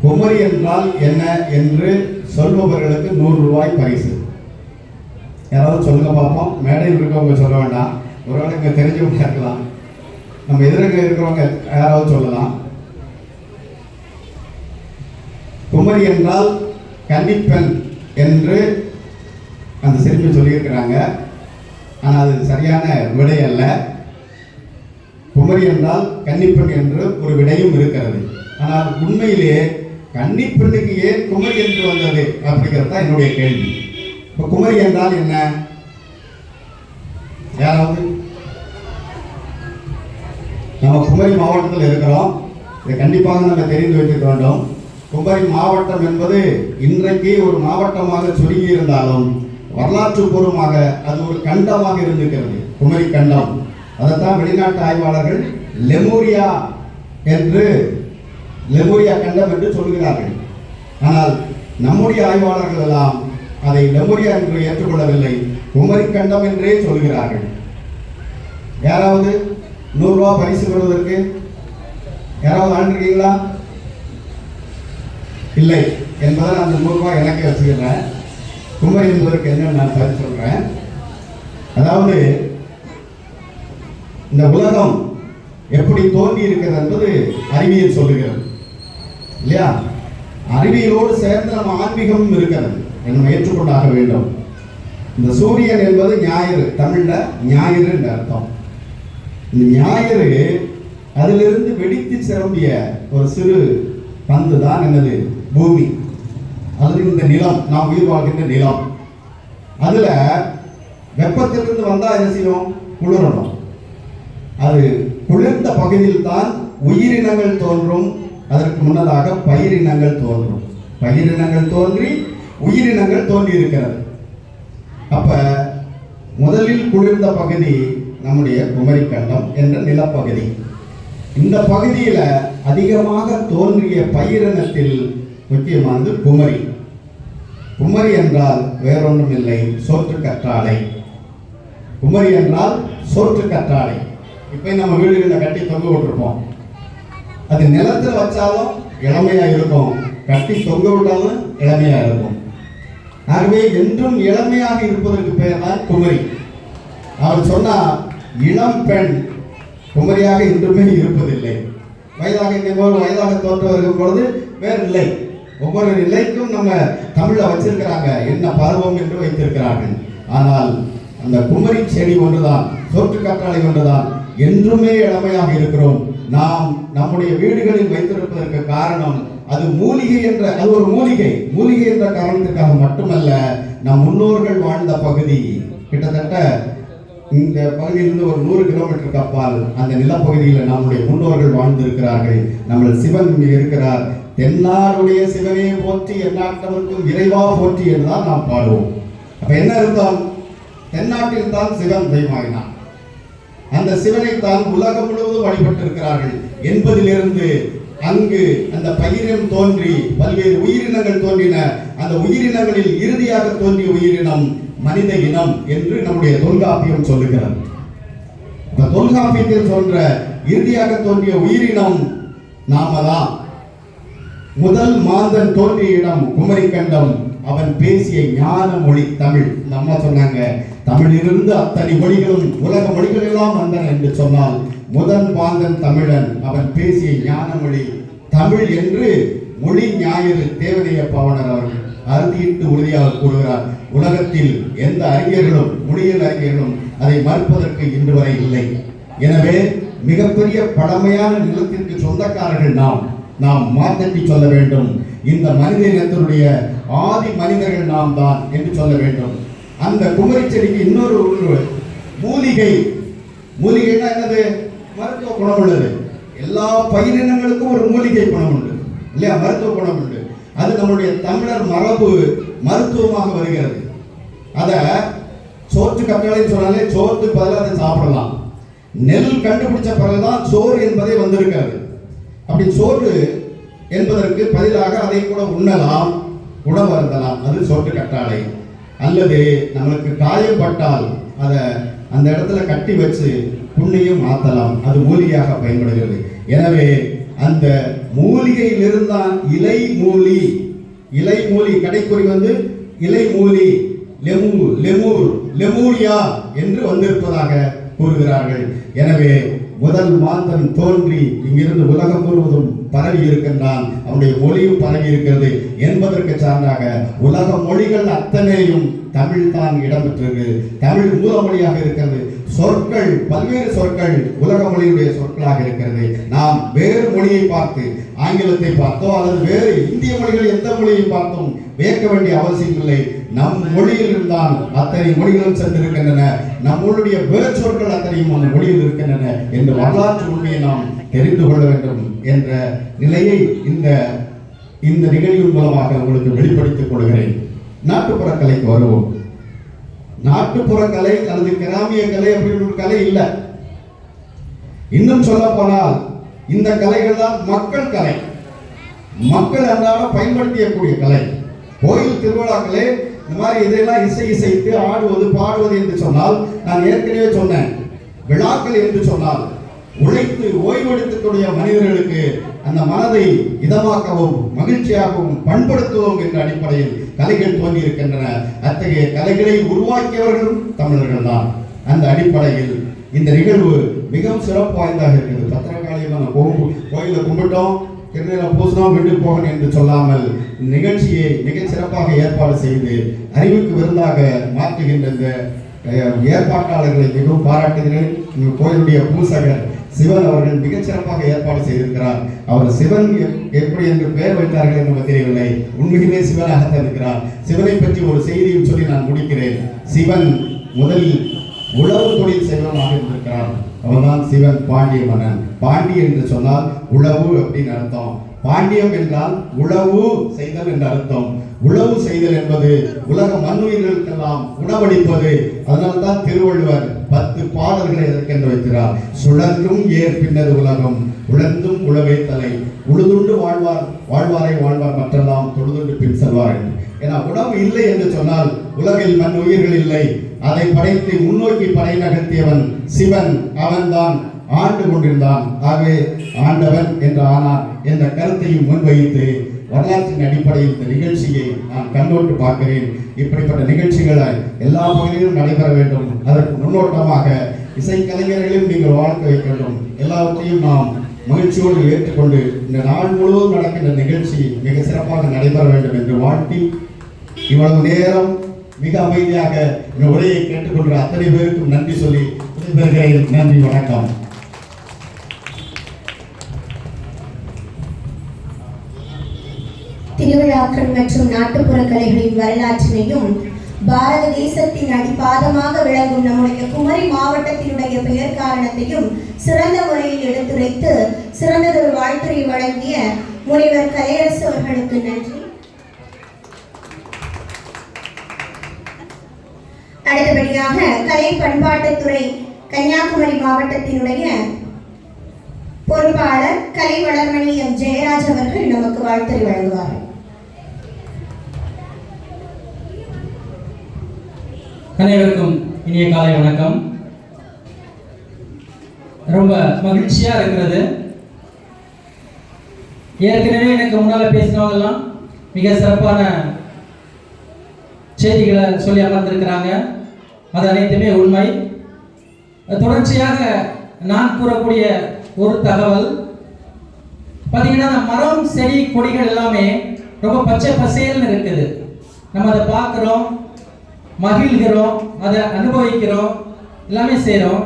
குமரி என்றால் என்ன என்று சொல்பவர்களுக்கு 100 ரூபாய் பரிசு. யாராவது சொல்லுங்க பார்ப்போம். மேடையில் இருக்கவங்க சொல்ல வேண்டாம். ஒருவேளை இங்கே தெரிஞ்சவங்க இருக்கலாம். நம்ம எதிர்க்க இருக்கிறவங்க யாராவது சொல்லலாம். குமரி என்றால் கன்னிப்பெண் என்று அந்த சிரிப்பை சொல்லியிருக்கிறாங்க. ஆனால் அது சரியான விடை அல்ல. குமரி என்றால் கன்னிப்பெண் என்று ஒரு விடையும் இருக்கிறது. ஆனால் உண்மையிலே கன்னிப்பெண்ணுக்கு ஏன் குமரி என்று வந்தது அப்படிங்கிறது தான் என்னுடைய கேள்வி. இப்போ குமரி என்றால் என்ன? யாராவது? நம்ம குமரி மாவட்டத்தில் இருக்கிறோம். இதை கண்டிப்பாக நம்ம தெரிந்து வைத்துக்க வேண்டும். குமரி மாவட்டம் என்பது இன்றைக்கு ஒரு மாவட்டமாக சுருங்கி இருந்தாலும் வரலாற்று பூர்வமாக அது ஒரு கண்டமாக இருந்திருக்கிறது. குமரி கண்டம். அதைத்தான் வெளிநாட்டு ஆய்வாளர்கள் லெமூரியா கண்டம் என்று சொல்கிறார்கள். ஆனால் நம்முடைய ஆய்வாளர்கள் எல்லாம் அதை லெமூரியா என்று ஏற்றுக்கொள்ளவில்லை, குமரி கண்டம் என்றே சொல்கிறார்கள். யாராவது 100 ரூபாய் பரிசு பெறுவதற்கு யாராவது ஆண்டிருக்கீங்களா? இல்லை என்பதை அந்த 100 ரூபாய் எனக்கே வச்சுக்கிறேன். குமரி என்பதற்கு என்ன நான் பதில் சொல்றேன். அதாவது இந்த உலகம் எப்படி தோன்றி இருக்கிறது என்பது அறிவியல் சொல்லுகிறது இல்லையா? அறிவியலோடு சேர்ந்து நம்ம ஆன்மீகமும் இருக்கிறது. நம்ம ஏற்றுக்கொண்டாக வேண்டும். இந்த சூரியன் என்பது ஞாயிறு, தமிழ்ல ஞாயிறு என்ற அர்த்தம். இந்த ஞாயிறு அதிலிருந்து வெடித்து சிரம்பிய ஒரு சிறு பந்து தான் என்னது? பூமி. அது இந்த நிலம், நாம் உயிர் வாழ்கின்ற நிலம். அதுல வெப்பத்திலிருந்து வந்தா என்ன செய்யும்? குளிரணும். அது குளிர்ந்த பகுதியில் தான் உயிரினங்கள் தோன்றும். அதற்கு முன்னதாக பயிரினங்கள் தோன்றும். பயிரினங்கள் தோன்றி உயிரினங்கள் தோன்றி இருக்கிறது. அப்ப முதலில் குளிர்ந்த பகுதி நம்முடைய குமரி கண்டம் என்ற நிலப்பகுதி. இந்த பகுதியில அதிகமாக தோன்றிய பயிரினத்தில் முக்கியமானது குமரி. குமரி என்றால் வேறொன்றும் இல்லை, சோற்று கற்றாழை. குமரி என்றால் சோற்று கற்றாழை. இப்ப நம்ம வீடுகளில் கட்டி தொங்க விட்டுருப்போம். அது நிலத்தில் வச்சாலும் இளமையா இருக்கும், கட்டி தொங்க விட்டாலும் இளமையா இருக்கும். ஆகவே என்றும் இளமையாக இருப்பதற்கு பெயர் தான் குமரி. அவர் சொன்னா இளம் பெண் குமரியாக இன்றுமே இருப்பதில்லை. வயதாக தோற்று வருகிற பொழுது வேறு நிலை. ஒவ்வொரு நிலைக்கும் நம்ம தமிழ வச்சிருக்கிறாங்க, என்ன பருவம் என்று வைத்திருக்கிறார்கள். ஆனால் அந்த குமரி செடி ஒன்றுதான், சோற்று கற்றாழை ஒன்றுதான் என்றுமே இளமையாக இருக்கிறோம். நாம் நம்முடைய வீடுகளில் வைத்திருப்பதற்கு காரணம் அது மூலிகை என்ற, அது ஒரு மூலிகை என்ற காரணத்திற்காக மட்டுமல்ல. நம் முன்னோர்கள் வாழ்ந்த பகுதி கிட்டத்தட்ட இந்த பகுதியிலிருந்து ஒரு 100 கிலோமீட்டருக்கு அப்பால் அந்த நிலப்பகுதியில் நம்முடைய முன்னோர்கள் வாழ்ந்திருக்கிறார்கள். நம்ம சிவன் இருக்கிறார். தென்னாடுடைய சிவனே போற்றி எந்நாட்டவருக்கும் இறைவா போற்றி என்றுதான் நாம் பாடுவோம். அப்ப என்ன அர்த்தம்? தென்னாட்டில் தான் சிவன் தெய்வமாகினான். அந்த சிவனை தான் உலகம் முழுவதும் வழிபட்டிருக்கிறார்கள் என்பதிலிருந்து அங்கு அந்த பயிரினம் தோன்றி பல்வேறு உயிரினங்கள் தோன்றின. அந்த உயிரினங்களில் இறுதியாக தோன்றிய உயிரினம் மனித இனம் என்று நம்முடைய தொல்காப்பியம் சொல்லுகிறது. அந்த தொல்காப்பியத்தில் சொல்ற இறுதியாக தோன்றிய உயிரினம் நாம தான். முதல் மாந்தன் தோன்றிய இடம் குமரி கண்டம். அவன் பேசிய ஞான மொழி தமிழ். இந்த அம்மா சொன்னாங்க, தமிழிலிருந்து அத்தனை மொழிகளும் உலக மொழிகள் எல்லாம் வந்தன என்று சொன்னால் முதன் பாந்தன் தமிழன், அவன் பேசிய ஞான மொழி தமிழ் என்று மொழி ஞாயிறு தேவனைய பாவனர் அவர்கள் அறுதியிட்டு உறுதியாக கூறுகிறார். உலகத்தில் எந்த அறிஞர்களும் மொழியியல் அறிஞர்களும் அதை மறுப்பதற்கு இன்று வரை இல்லை. எனவே மிகப்பெரிய பழமையான நிலத்திற்கு சொந்தக்காரர்கள் நாம் மாற்றட்டி சொல்ல வேண்டும். இந்த மனித இனத்தினுடைய ஆதி மனிதர்கள் நாம் தான் என்று சொல்ல வேண்டும். அந்த குமரி செடிக்கு இன்னொரு மூலிகைன்னா என்னது? மருத்துவ குணம் உள்ளது. எல்லா பயிரினங்களுக்கும் ஒரு மூலிகை குணம் உண்டு இல்லையா? மருத்துவ குணம் உண்டு. அது நம்முடைய தமிழர் மரபு மருத்துவமாக வருகிறது. அதை சோற்று கற்றாழைன்னு சொன்னாலே சோற்றுக்கு பதிலாக அதை சாப்பிடலாம். நெல் கண்டுபிடிச்ச பிறகுதான் சோறு என்பதே வந்திருக்கிறது. அப்படி சோறு என்பதற்கு பதிலாக அதை கூட உண்ணலாம், உணவு அருந்தலாம். அது சோற்று கற்றாழை. அல்லது நம்மளுக்கு காயப்பட்டால் அதை அந்த இடத்துல கட்டி வச்சு புண்ணையும் மாற்றலாம். அது மூலிகையாக பயன்படுகிறது. எனவே அந்த மூலிகையிலிருந்தான் இலை மூலி கடைக்குறி இலை மூலி லெமூரியா என்று வந்திருப்பதாக கூறுகிறார்கள். எனவே முதல் மாந்தன் தோன்றி இங்கிருந்து உலகம் முழுவதும் பரவி இருக்கின்றான், அவனுடைய மொழியும் பரவி இருக்கிறது என்பதற்கு சான்றாக உலக மொழிகள் அத்தனையும் தமிழ் தான் இடம்பெற்றது. தமிழ் மூலமொழியாக இருக்கிறது. சொற்கள், பல்வேறு சொற்கள் உலக மொழியுடைய சொற்களாக இருக்கிறது. நாம் வேறு மொழியை பார்த்து, ஆங்கிலத்தை பார்த்தோ அல்லது வேறு இந்திய மொழிகள் எந்த மொழியை பார்த்தோம் வியக்க வேண்டிய அவசியம் இல்லை. நம் மொழியில் இருந்தால் அத்தனை மொழிகளும் சென்றிருக்கின்றன. நம்மளுடைய வேறு சொற்கள் அத்தனையும் அந்த மொழியில் இருக்கின்றன என்ற வரலாற்று உண்மையை நாம் தெரிந்து கொள்ள வேண்டும் என்ற நிலையை இந்த நிகழ்வின் மூலமாக உங்களுக்கு வெளிப்படுத்திக் கொள்கிறேன். நாட்டுப்புற கலைக்கு வருவோம். நாட்டுப்புற கலை அல்லது கிராமிய கலை அப்படின்னு ஒரு கலை இல்லை. இன்னும் சொல்ல போனால் இந்த கலைகள் தான் மக்கள் கலை, மக்கள் அன்றாட பயன்படுத்தக்கூடிய கலை. கோயில் திருவிழாக்களே இந்த மாதிரி இதெல்லாம் இசைத்து ஆடுவது பாடுவது என்று சொன்னால், நான் ஏற்கனவே சொன்னேன், விழாக்கள் என்று சொன்னால் உழைத்து ஓய்வெடுக்கக்கூடிய மனிதர்களுக்கு அந்த மனதை இதமாக்கவும் மகிழ்ச்சியாகவும் பண்படுத்துவோம் என்ற அடிப்படையில் கலைகள் தோன்றி இருக்கின்றன. அத்தகைய கலைகளை உருவாக்கியவர்களும் தமிழர்கள் தான். அந்த அடிப்படையில் இந்த நிகழ்வு மிகவும் சிறப்பு வாய்ந்தாக இருக்கிறது. பத்திரகாளியில் நம்ம கோயிலை கும்பிட்டோம், திருநெல்வேலியில பூசணம் வீட்டுக்கு போகணும் என்று சொல்லாமல் நிகழ்ச்சியை மிக சிறப்பாக ஏற்பாடு செய்து அறிவுக்கு விருந்தாக மாற்றுகின்ற இந்த ஏற்பாட்டாளர்களை மிகவும் பாராட்டுகிறேன். கோயிலுடைய பூசகர் சிவன் அவர்கள் மிகச் சிறப்பாக ஏற்பாடு செய்திருக்கிறார். அவர் சிவன் எப்படி என்று பெயர் வைத்தார்கள் என்று தெரியவில்லை, உண்மையிலே சிவனாகத்தான் இருக்கிறார். சிவனை பற்றி ஒரு செய்தியும் சொல்லி நான் முடிக்கிறேன். சிவன் முதலில் உழவு தொழில் செய்வனாக இருந்திருக்கிறார். அவர்தான் சிவன் பாண்டிய மன்னன். பாண்டி என்று சொன்னால் உழவு அப்படின்னு அர்த்தம். பாண்டியம் என்றால் உழவு செய்தல் என்ற அர்த்தம். உழவு செய்தல் என்பது உலக மண்ணுயிர்களுக்கெல்லாம் உணவளிப்பது. அதனால்தான் திருவள்ளுவர் 10 பாடல்களை எதற்கென்று வைக்கிறார். சுழன்றும் ஏர் பின்னர் உலகம், உழந்தும் உழவே தலை, உழுதுண்டு வாழ்வாரை வாழ்வார் மற்றெல்லாம் தொழுதுண்டு பின் செல்வார். ஏன்னா உணவு இல்லை என்று சொன்னால் உலகில் மண் உயிர்கள் இல்லை. அதை படைத்து முன்னோக்கி படை நகர்த்தியவன் சிவன். அவன்தான் ஆண்டு கொண்டிருந்தான். ஆகவே ஆண்டவன் என்று ஆனார் என்ற கருத்தையும் முன்வைத்து வரலாற்றின் அடிப்படையில் இந்த நிகழ்ச்சியை நான் கண்ணோட்டு பார்க்கிறேன். இப்படிப்பட்ட நிகழ்ச்சிகளை எல்லா பகுதியிலும் நடைபெற வேண்டும். அதற்கு முன்னோட்டமாக இசைக்கலைஞர்களையும் நீங்கள் வாழ்க்க வைக்க வேண்டும். எல்லாவற்றையும் நாம் மகிழ்ச்சியோடு ஏற்றுக்கொண்டு இந்த நாள் முழுவதும் நடக்கின்ற நிகழ்ச்சி மிக சிறப்பாக நடைபெற வேண்டும் என்று வாழ்த்தி, இவ்வளவு நேரம் மிக அமைதியாக இந்த உரையை கேட்டுக்கொண்ட அத்தனை பேருக்கும் நன்றி சொல்லி விடைபெறுகிறேன். நன்றி, வணக்கம். திருவிழாக்கள் மற்றும் நாட்டுப்புற கலைகளின் வரலாற்றினையும் பாரத தேசத்தின் அடிப்பாதமாக விளங்கும் நம்முடைய குமரி மாவட்டத்தினுடைய பெயர் காரணத்தையும் சிறந்த முறையில் எடுத்துரைத்து சிறந்ததொரு வாழ்த்துரை வழங்கிய முனைவர் கலையரசு அவர்களுக்கு நன்றி. அடுத்தபடியாக கலை பண்பாட்டுத்துறை கன்னியாகுமரி மாவட்டத்தினுடைய பொறுப்பாளர் கலை வளர்மணி எம் ஜெயராஜ் அவர்கள் நமக்கு வாழ்த்துரை வழங்குவார்கள். அனைவருக்கும் இனிய காலை வணக்கம். ரொம்ப மகிழ்ச்சியா இருக்கிறது. ஏற்கனவே எனக்கு முன்னால பேசினவங்கெல்லாம் மிக சிறப்பான செய்திகளை சொல்லி அமர்ந்திருக்கிறாங்க. அது அனைத்துமே உண்மை. தொடர்ச்சியாக நான் கூறக்கூடிய ஒரு தகவல் பார்த்தீங்கன்னா, மரம் செடி கொடிகள் எல்லாமே ரொம்ப பச்சை பசேல்னு இருக்குது. நம்ம அதை பார்க்குறோம், மகிழ்கிறோம், அதை அனுபவிக்கிறோம், எல்லாமே செய்கிறோம்.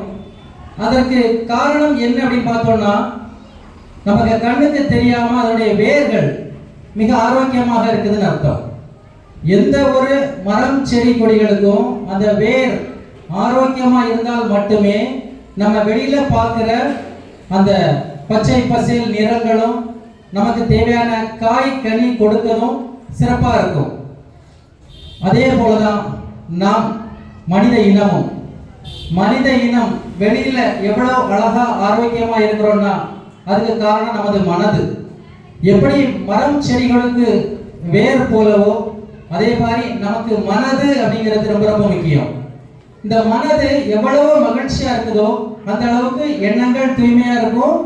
அதற்கு காரணம் என்ன அப்படின்னு பார்த்தோம்னா, நமக்கு கண்ணுக்கு தெரியாமல் அதனுடைய வேர்கள் மிக ஆரோக்கியமாக இருக்குதுன்னு அர்த்தம். எந்த ஒரு மரம் செடி கொடிகளுக்கும் அந்த வேர் ஆரோக்கியமாக இருந்தால் மட்டுமே நம்ம வெளியில பார்க்குற அந்த பச்சை பசேல் நிறங்களும் நமக்கு தேவையான காய் கனி கொடுக்கணும் சிறப்பாக இருக்கும். அதே போலதான் நாம் மனித இனம் வெளியில எவ்வளவு அழகா ஆரோக்கியமா இருக்கிறோம்னா அதுக்கு காரணம் நமது மனது. எப்படி மரம் செடிகளுக்கு வேர் போலவோ அதே மாதிரி நமக்கு மனது அப்படிங்கிறது ரொம்ப ரொம்ப முக்கியம். இந்த மனது எவ்வளவு மகிழ்ச்சியா இருக்குதோ அந்த அளவுக்கு எண்ணங்கள் தூய்மையா இருக்கும்,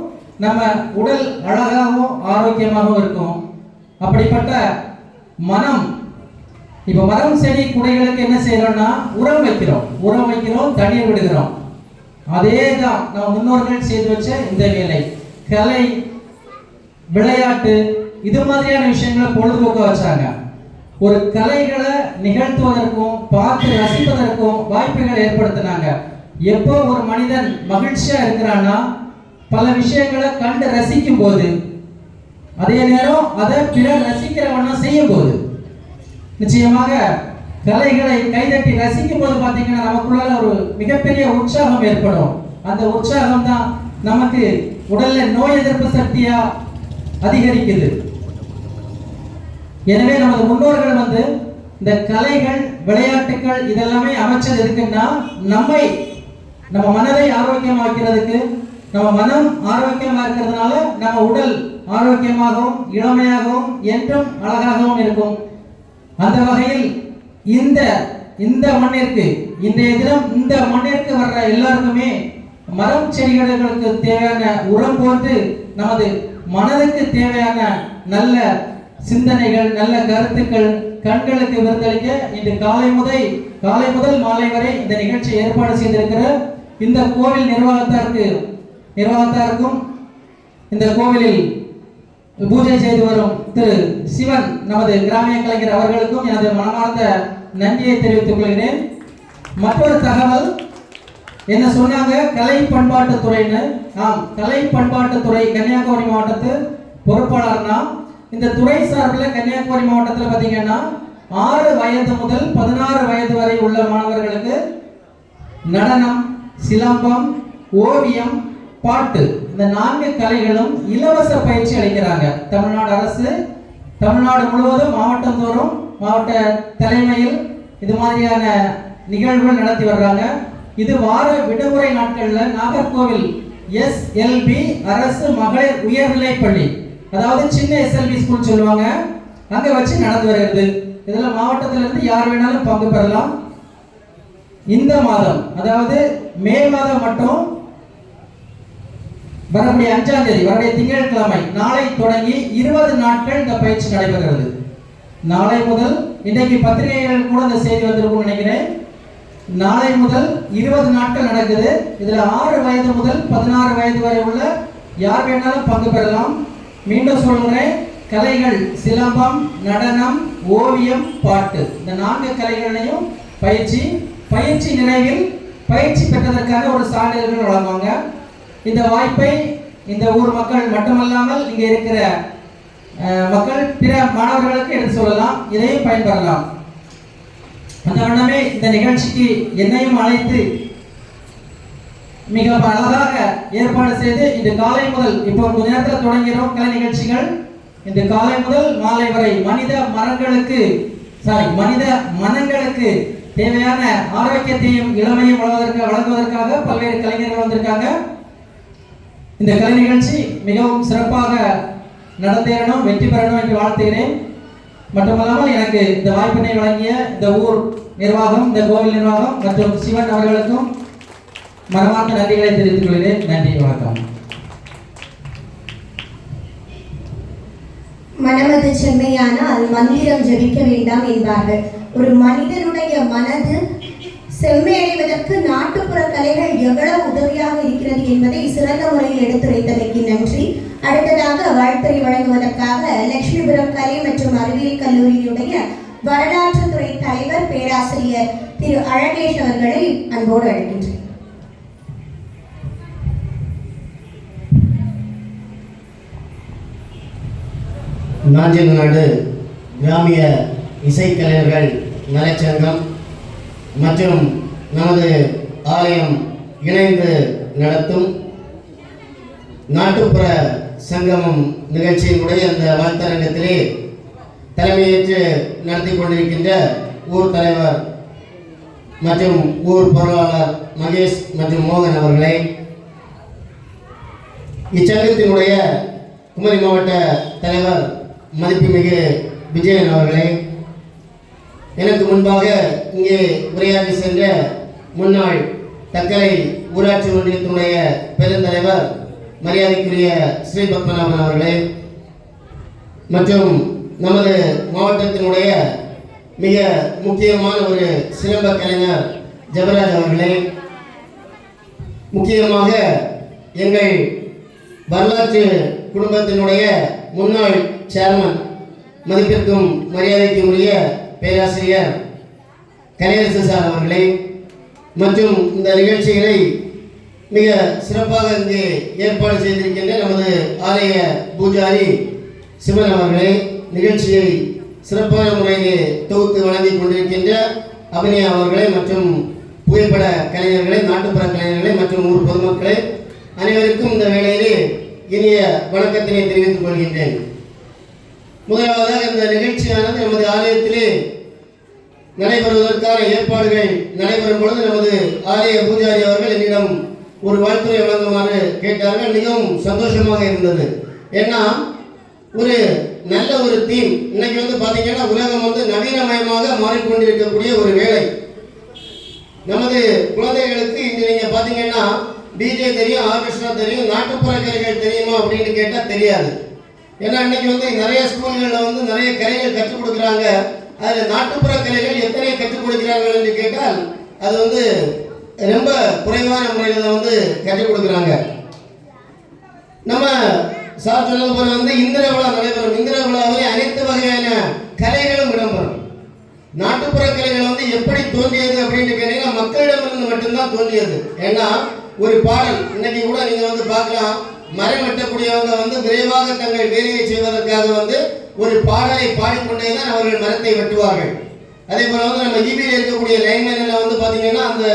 நம்ம உடல் அழகாகவும் ஆரோக்கியமாகவும் இருக்கும். அப்படிப்பட்ட மனம், இப்ப மரம் செடி குடைகளுக்கு என்ன செய்யறோம்னா உரம் வைக்கிறோம், தண்ணீர் விடுகிறோம். அதே தான் நம்ம முன்னோர்கள் செய்து வச்ச இந்த வேலை. கலை, விளையாட்டு, இது மாதிரியான விஷயங்களை பொழுதுபோக்க வச்சாங்க. ஒரு கலைகளை நிகழ்த்துவதற்கும் பார்த்து ரசிப்பதற்கும் வாய்ப்புகளை ஏற்படுத்தினாங்க. எப்போ ஒரு மனிதன் மகிழ்ச்சியா இருக்கிறான்னா பல விஷயங்களை கண்டு ரசிக்கும் போது, அதே நேரம் அதை பிறர் ரசிக்கிறவனா செய்யும் போது, நிச்சயமாக கலைகளை கைதட்டி ரசிக்கும் போது பார்த்தீங்கன்னா நமக்குள்ள ஒரு மிகப்பெரிய உற்சாகம் ஏற்படும். அந்த உற்சாகம் தான் நமக்கு உடல்ல நோய் எதிர்ப்பு சக்தியா அதிகரிக்குது. எனவே நமது முன்னோர்கள் இந்த கலைகள், விளையாட்டுகள் இதெல்லாமே அமைச்சது இருக்குன்னா நம்ம மனதை ஆரோக்கியமாக்கிறதுக்கு, நம்ம மனம் ஆரோக்கியமா இருக்கிறதுனால நம்ம உடல் ஆரோக்கியமாகவும் இளமையாகவும் என்றும் அழகாகவும் இருக்கும். அந்த வகையில் இந்த மண்ணிற்கு இன்றைய தினம் இந்த மண்ணிற்கு வர்ற எல்லாருக்குமே மரம் செடிகளுக்கு தேவையான உரம் போட்டு நமது மனதுக்கு தேவையான நல்ல சிந்தனைகள், நல்ல கருத்துக்கள் கண்களுக்கு விருந்தளிக்க இன்று காலை முதல் மாலை வரை இந்த நிகழ்ச்சி ஏற்பாடு செய்திருக்கிற இந்த கோவில் நிர்வாகத்தாருக்கும் இந்த கோவிலில் பூஜை செய்து வரும் திரு சிவன், நமது கிராமிய கலைஞர் அவர்களுக்கும் எனது மனமார்ந்த நன்றியை தெரிவித்துக் கொள்கிறேன். மற்றொரு தகவல் என்ன சொன்னாங்க, கலை பண்பாட்டுத்துறைன்னு. கலை பண்பாட்டுத்துறை கன்னியாகுமரி மாவட்டத்து பொறுப்பாளர்னா, இந்த துறை சார்பில் கன்னியாகுமரி மாவட்டத்தில் பார்த்தீங்கன்னா 6 வயது முதல் 16 வயது வரை உள்ள மாணவர்களுக்கு நடனம், சிலம்பம், ஓவியம், பாட்டு இந்த 4 கலைகளும் இலவச பயிற்சி அளிக்கிறாங்க. தமிழ்நாடு அரசு தமிழ்நாடு முழுவதும் மாவட்டந்தோறும் மாவட்ட தலைமையில் இது மாதிரியான நிகழ்வுகள் நடத்தி வர்றாங்க. இது வார விடுமுறை நாட்களில் நாகர்கோவில் SLB அரசு மகளிர் உயர்நிலைப் பள்ளி, அதாவது சின்ன SLB ஸ்கூல் சொல்லுவாங்க, அங்க வச்சு நடந்து வருகிறது. இதுல மாவட்டத்திலிருந்து யார் வேணாலும் பங்கு பெறலாம். இந்த மாதம், அதாவது மே மாதம் மட்டும் வரக்கூடிய 5ஆம் தேதி, வரக்கூடிய திங்கட்கிழமை நாளை தொடங்கி 20 நாட்கள் இந்த பயிற்சி நடைபெறுகிறது. நாளை முதல், இன்றைக்கு பத்திரிகைகள் கூட இந்த செய்தி வந்திருக்கும்னு நினைக்கிறேன், நாளை முதல் 20 நாட்கள் நடக்குது. இதுல 6 வயது முதல் 16 வயது வரை உள்ள யார் வேணாலும் பங்கு பெறலாம். மீண்டும் சொல்கிறேன், கலைகள் சிலம்பம், நடனம், ஓவியம், பாட்டு இந்த 4 கலைகளையும் பயிற்சி நிறைவில் பயிற்சி பெற்றதற்காக ஒரு சான்றிதழ்கள் வழங்குவாங்க. இந்த வாய்ப்பை இந்த ஊர் மக்கள் மட்டுமல்லாமல் இங்கே இருக்கிற மக்கள் பிற மாணவர்களுக்கு எடுத்து சொல்லலாம், இதையும் பயன்பெறலாம். அந்த வண்ணமே இந்த நிகழ்ச்சிக்கு என்னையும் அழைத்து மிக அழகாக ஏற்பாடு செய்து இன்று காலை முதல், இப்போ கொஞ்ச நேரத்தில் தொடங்கிறோம் கலை நிகழ்ச்சிகள், இன்று காலை முதல் மாலை வரை மனித மனங்களுக்கு தேவையான ஆரோக்கியத்தையும் இளமையும் வழங்குவதற்காக பல்வேறு கலைஞர்கள் வந்திருக்காங்க. இந்த கலை நிகழ்ச்சி மிகவும் சிறப்பாக நடந்தேறணும், வெற்றி பெறணும் என்று வாழ்த்துகிறேன். மட்டுமல்லாமல் எனக்கு இந்த வாய்ப்பினை வழங்கிய இந்த ஊர் நிர்வாகம், இந்த கோவில் நிர்வாகம் மற்றும் சிவன் அவர்களுக்கும் மனமார்ந்த நன்றிகளை தெரிவித்துக் கொள்கிறேன். நன்றி, வணக்கம். மனமது செம்மையானால் மந்திரம் ஜெபிக்க வேண்டாம் என்பார்கள். ஒரு மனிதனுடைய மனது செம்மையடைவதற்கு நாட்டுப்புற கலைகள் எவ்வளவு உதவியாக இருக்கிறது என்பதை சிறந்த முறையில் எடுத்துரைத்ததற்கு நன்றி. அடுத்ததாக வாழ்த்துறை வழங்குவதற்காக லட்சுமிபுரம் கலை மற்றும் அறிவியல் கல்லூரியினுடைய வரலாற்றுத்துறை தலைவர் பேராசிரியர் திரு அழகேஷ் அவர்களை அன்போடு அழைக்கின்றேன். நாஞ்சில்நாடு கிராமிய இசைக்கலைஞர்கள் நலச்சங்கம் மற்றும் நமது ஆலயம் இணைந்து நடத்தும் நாட்டுப்புற சங்கமம் நிகழ்ச்சியினுடைய அந்த வாழ்த்தரங்கத்திலே தலைமையேற்று நடத்தி கொண்டிருக்கின்ற ஊர் தலைவர் மற்றும் ஊர் பொருளாளர் மகேஷ் மற்றும் மோகன் அவர்களை, இச்சங்கத்தினுடைய குமரி மாவட்ட தலைவர் மதிப்புமிகு விஜயன் அவர்களை, எனக்கு முன்பாக இங்கே உரையாற்றி சென்ற முன்னாள் தக்கலை ஊராட்சி ஒன்றியத்தினுடைய பெருந்தலைவர் மரியாதைக்குரிய ஸ்ரீ பத்மநாபன் அவர்களே மற்றும் நமது மாவட்டத்தினுடைய மிக முக்கியமான ஒரு சிலம்ப கலைஞர் ஜபராஜ் அவர்களே, முக்கியமாக எங்கள் வரலாற்று குடும்பத்தினுடைய முன்னாள் சேர்மன் மதிப்பிற்கும் மரியாதைக்கும் உரிய பேராசிரியர் கலையரசு சார் அவர்களே மற்றும் இந்த நிகழ்ச்சிகளை மிக சிறப்பாக இங்கே ஏற்பாடு செய்திருக்கின்ற நமது ஆலய பூஜாரி சிவன் அவர்களே, நிகழ்ச்சியை சிறப்பான முறையிலே தொகுத்து வழங்கி கொண்டிருக்கின்ற அபிநயா அவர்களே மற்றும் புகைப்பட கலைஞர்களை, நாட்டுப்புற கலைஞர்களை மற்றும் ஊர் பொதுமக்களை அனைவருக்கும் இந்த வேளையிலே இனிய வணக்கத்தினை தெரிவித்துக் கொள்கின்றேன். முதலாவதாக இந்த நிகழ்ச்சியானது நமது ஆலயத்திலே நடைபெறுவதற்கான ஏற்பாடுகள் நடைபெறும் பொழுது நமது ஆலய பூஜாரி அவர்கள் என்னிடம் ஒரு வாழ்த்துறை வழங்குமாறு கேட்டார்கள். மிகவும் சந்தோஷமாக இருந்தது. ஏன்னா ஒரு நல்ல ஒரு தீம் இன்னைக்கு பார்த்தீங்கன்னா உலகம் நவீனமயமாக மாறிக்கொண்டிருக்கக்கூடிய ஒரு வேலை. நமது குழந்தைகளுக்கு இன்று நீங்க பார்த்தீங்கன்னா டிஜே தெரியும், ஆர்கெஸ்ட்ரா தெரியும், நாட்டுப்புற கலைகள் தெரியுமா அப்படின்னு கேட்டால் தெரியாது. ஏன்னா இன்னைக்கு நிறைய ஸ்கூல்களில் நிறைய கலைகள் கற்றுக் கொடுக்குறாங்க. அதில் நாட்டுப்புற கலைகள் எத்தனை கற்றுக் கொடுக்கிறார்கள் என்று கேட்டால் அது ரொம்ப குறைவான முறையில் தான் கற்றுக் கொடுக்குறாங்க. நம்ம சார் சொன்னது போல இந்திர விழா நடைபெறும். இந்திர விழாவிலே அனைத்து வகையான கலைகளும் இடம்பெறும். நாட்டுப்புற கலைகள் எப்படி தோன்றியது அப்படின்னு கேட்டீங்கன்னா மக்களிடமிருந்து மட்டும்தான் தோன்றியது. ஏன்னா ஒரு பாடல் இன்னைக்கு கூட நீங்க பார்க்கலாம், மரம் வெட்டக்கூடியவங்க விரைவாக தங்கள் வேலையை செய்வதற்காக ஒரு பாடலை பாடிக்கொண்டேதான் அவர்கள் மரத்தை வெட்டுவார்கள். அதே போல நம்ம ஈபியில் இருக்கக்கூடிய லைன்மேன்ல பாத்தீங்கன்னா அந்த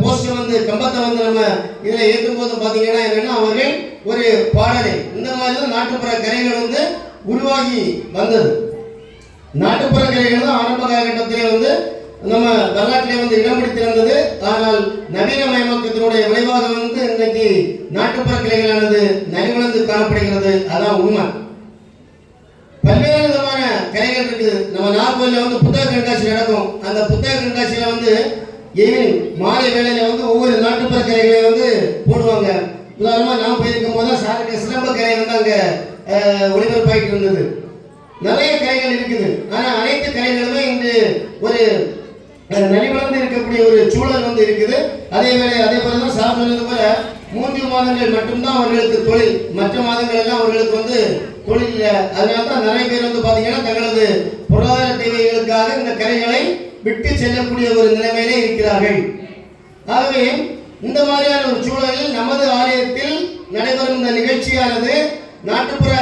போஸ்டர் கம்பத்தை நம்ம இதுல ஏற்றும் போது பாத்தீங்கன்னா என்னன்னா அவர்கள் ஒரு பாடலை இந்த மாதிரி நாட்டுப்புற கலைகள் உருவாகி வந்தது. நாட்டுப்புற கலைகள் தான் ஆரம்ப காலகட்டத்திலே நம்ம வரலாற்றிலே இடம் பிடித்திருந்தது. ஆனால் நவீனமயமாக்கத்தினுடைய விளைவாக இன்னைக்கு நாட்டுப்புற கலைகளானது நலிவடைந்து காணப்படுகிறது. அதான் உண்மை. பல்வேறு விதமான கலைகள் இருக்குது. நம்ம நாகர்கோவில்ல புத்தக கண்காட்சி நடக்கும். அந்த புத்தக கண்காட்சியில ஈவினிங் மாலை வேளையில ஒவ்வொரு நாட்டுப்புற கலைகளை போடுவாங்க. உதாரணமா நான் போயிருக்கும் போது சாருக்கு சிலம்ப கலை அங்க ஒளிபரப்பாயிட்டு இருந்தது. நிறைய கலைகள் இருக்குது. ஆனா அனைத்து கலைகளுமே இன்று ஒரு நலிவடைந்து இருக்கக்கூடிய ஒரு சூழல் இருக்குது. அதே போலதான் சார் சொன்னது போல 3 மாதங்கள் மட்டும்தான் அவர்களுக்கு தொழில், மற்ற மாதங்கள் எல்லாம் அவர்களுக்கு தொழில் இல்லை. அதனால்தான் நிறைய பேர் பாத்தீங்கன்னா தங்களது பொருளாதார தேவைகளுக்காக இந்த கலைகளை விட்டு செல்லக்கூடிய ஒரு நிலைமையிலே இருக்கிறார்கள். ஆகவே இந்த மாதிரியான ஒரு சூழலில் நமது ஆலயத்தில் நடைபெறும் இந்த நிகழ்ச்சியானது நாட்டுப்புற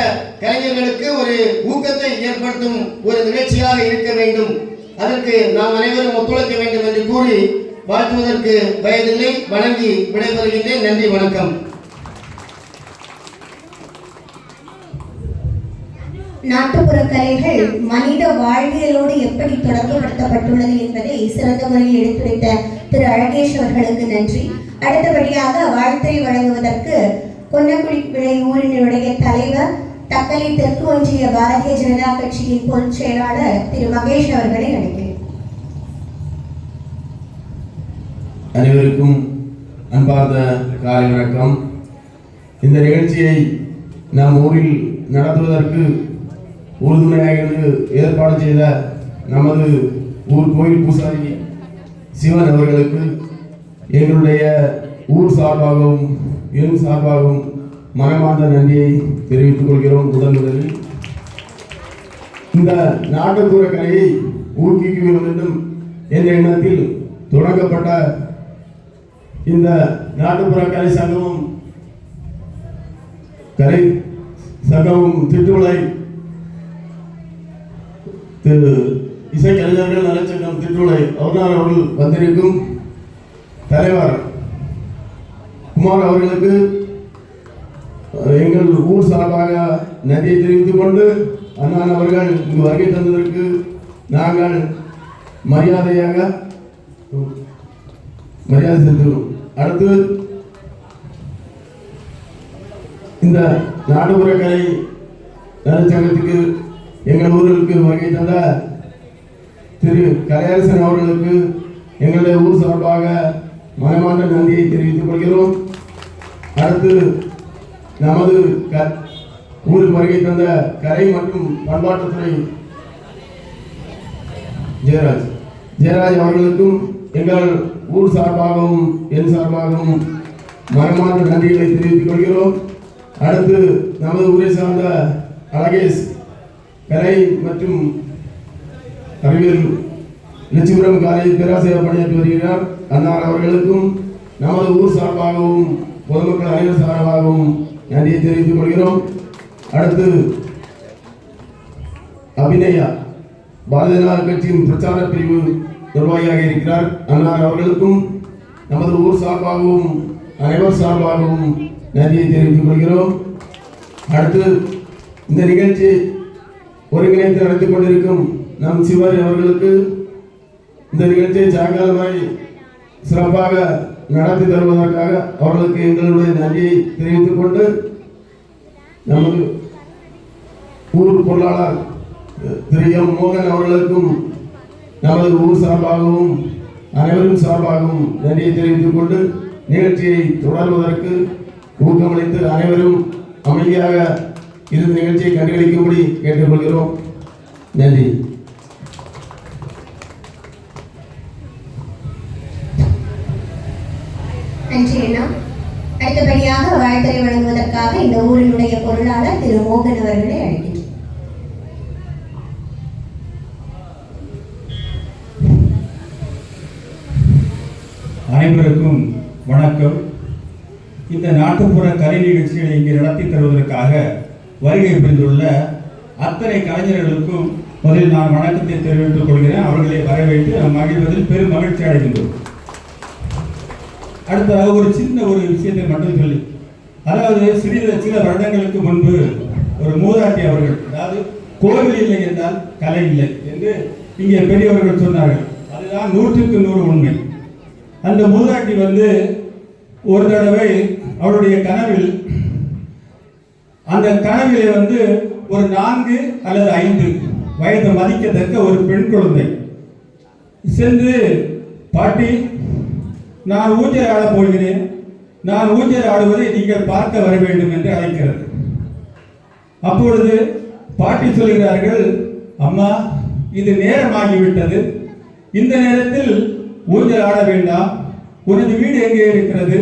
கலைஞர்களுக்கு ஒரு ஊக்கத்தை ஏற்படுத்தும் ஒரு நிகழ்ச்சியாக இருக்க வேண்டும். அதற்கு நாம் அனைவரும் ஒத்துழைக்க வேண்டும் என்று கூறி வாழ்த்துவதற்கு வயதில்லை, வணங்கி விடைபெறுகின்றேன். நன்றி, வணக்கம். நாட்டுப்புற கலைகள் மனித வாழ்வியலோடு எப்படி தொடர்புபடுத்தப்பட்டுள்ளது என்பதை சிறந்த முறையில் எடுத்துரைத்த திரு அழகேஷ் அவர்களுக்கு நன்றி. அடுத்தபடியாக வாழ்த்துறை வழங்குவதற்கு கொன்னக்குடி விளை ஊரினுடைய தலைவர், தக்கலை தெற்கு ஒன்றிய பாரதிய ஜனதா கட்சியின் பொதுச் செயலாளர் திரு மகேஷ் அவர்களை அழைக்கிறேன். அனைவருக்கும் அன்பார்ந்த காலை வணக்கம். இந்த நிகழ்ச்சியை நாம் ஊரில் நடத்துவதற்கு உறுதுணையாக இருந்து ஏற்பாடு செய்த நமது ஊர் கோயில் பூசாரி சிவன் அவர்களுக்கு எங்களுடைய ஊர் சார்பாகவும் என் சார்பாகவும் மனமார்ந்த நன்றியை தெரிவித்துக் கொள்கிறோம். முதலில் இந்த நாட்டுப்புற கலையை ஊக்குவிக்க வேண்டும் என்ற எண்ணத்தில் தொடங்கப்பட்ட இந்த நாட்டுப்புற கலை சங்கமும் திட்டுவிளை இசைக்கலைஞர்கள் நலச்சங்கம் திட்டுவிளை அவர்கள் வந்திருக்கும் தலைவர் குமார் அவர்களுக்கு எங்கள் ஊர் சார்பாக நன்றியை தெரிவித்துக் கொண்டு அண்ணன் அவர்கள் இங்கு வருகை தந்ததற்கு நாங்கள் மரியாதை செலுத்துகிறோம். அடுத்து இந்த நாட்டுப்புற கலை நலச்சங்கத்துக்கு எங்கள் ஊர்களுக்கு வருகை தந்த திரு கலையரசன் அவர்களுக்கு எங்களுடைய ஊர் சார்பாக மனமார்ந்த நன்றியை தெரிவித்துக் கொள்கிறோம். அடுத்து நமது ஊருக்கு வருகை தந்த கலை மற்றும் பண்பாட்டுத்துறை ஜெயராஜ் அவர்களுக்கும் எங்கள் ஊர் சார்பாகவும் என் சார்பாகவும் மனமார்ந்த நன்றிகளை தெரிவித்துக் கொள்கிறோம். அடுத்து நமது ஊரை சார்ந்த அழகேஷ் கலை மற்றும் அறிவியல் லட்சுமிபுரம் காலேஜ் பேராசிரியர் பணியாற்றி வருகிறார். அன்னார் அவர்களுக்கும் நமது ஊர் சார்பாகவும் பொதுமக்கள் அனைவர் சார்பாகவும் நன்றியை தெரிவித்துக் கொள்கிறோம். அடுத்து அபிநயா பாரதிய ஜனதா கட்சியின் பிரச்சார பிரிவு நிர்வாகியாக இருக்கிறார். அன்னார் அவர்களுக்கும் நமது ஊர் சார்பாகவும் அனைவர் சார்பாகவும் நன்றியை தெரிவித்துக் கொள்கிறோம். அடுத்து இந்த நிகழ்ச்சி ஒருங்கிணைத்து நடத்திக் கொண்டிருக்கும் நம் சிவாரி அவர்களுக்கு இந்த நிகழ்ச்சியை சாயங்காலமாய் சிறப்பாக நடத்தி தருவதற்காக அவர்களுக்கு எங்களுடைய நன்றியை தெரிவித்துக் கொண்டு நமது ஊர் பொருளாளர் திரு எம் மோகன் அவர்களுக்கும் நமது ஊர் சார்பாகவும் அனைவரும் சார்பாகவும் நன்றியை தெரிவித்துக் கொண்டு நிகழ்ச்சியை தொடர்வதற்கு ஊக்கமளித்து அனைவரும் அமைதியாக இருந்து நிகழ்ச்சியை கண்டுகளிக்கும்படி கேட்டுக்கொள்கிறோம். நன்றி. நன்றி அண்ணா. அடுத்தபடியாக வாழ்த்துறை வழங்குவதற்காக இந்த ஊரினுடைய பொருளாளர் திரு மோகன் அவர்களை அழைக்கின்றோம். அனைவருக்கும் வணக்கம். இந்த நாட்டுப்புற கலை நிகழ்ச்சிகளை இங்கே நடத்தி தருவதற்காக வருகை புரிந்துள்ள அத்தனை கலைஞர்களுக்கும் முதலில் நான் வணக்கத்தை தெரிவித்துக் கொள்கிறேன். அவர்களை வரவேற்று மகிழ்வதில் பெரும் மகிழ்ச்சி அடைகின்றோம். அடுத்ததாக ஒரு சின்ன விஷயத்தை மட்டும் சொல்லி, அதாவது சில வருடங்களுக்கு முன்பு ஒரு மூதாட்டி அவர்கள், அதாவது கோவில் இல்லை என்றால் கலை இல்லை என்று இங்கே பெரியவர்கள் சொன்னார்கள். அதுதான் 100க்கு 100 உண்மை. அந்த மூதாட்டி ஒரு தடவை அவருடைய கனவில், அந்த கனவிலே ஒரு 4 அல்லது 5 வயது மதிக்கத்தக்க ஒரு பெண் குழந்தை சென்று, பாட்டி நான் ஊஞ்சல் ஆடப் போகிறேன், நான் ஊஞ்சல் ஆடுவதை நீங்கள் பார்க்க வர வேண்டும் என்று அழைக்கிறது. அப்பொழுது பாட்டி சொல்கிறார்கள், அம்மா இது நேரமாகிவிட்டது, இந்த நேரத்தில் ஊஞ்சல் ஆட வேண்டாம், உனது வீடு எங்கே இருக்கிறது,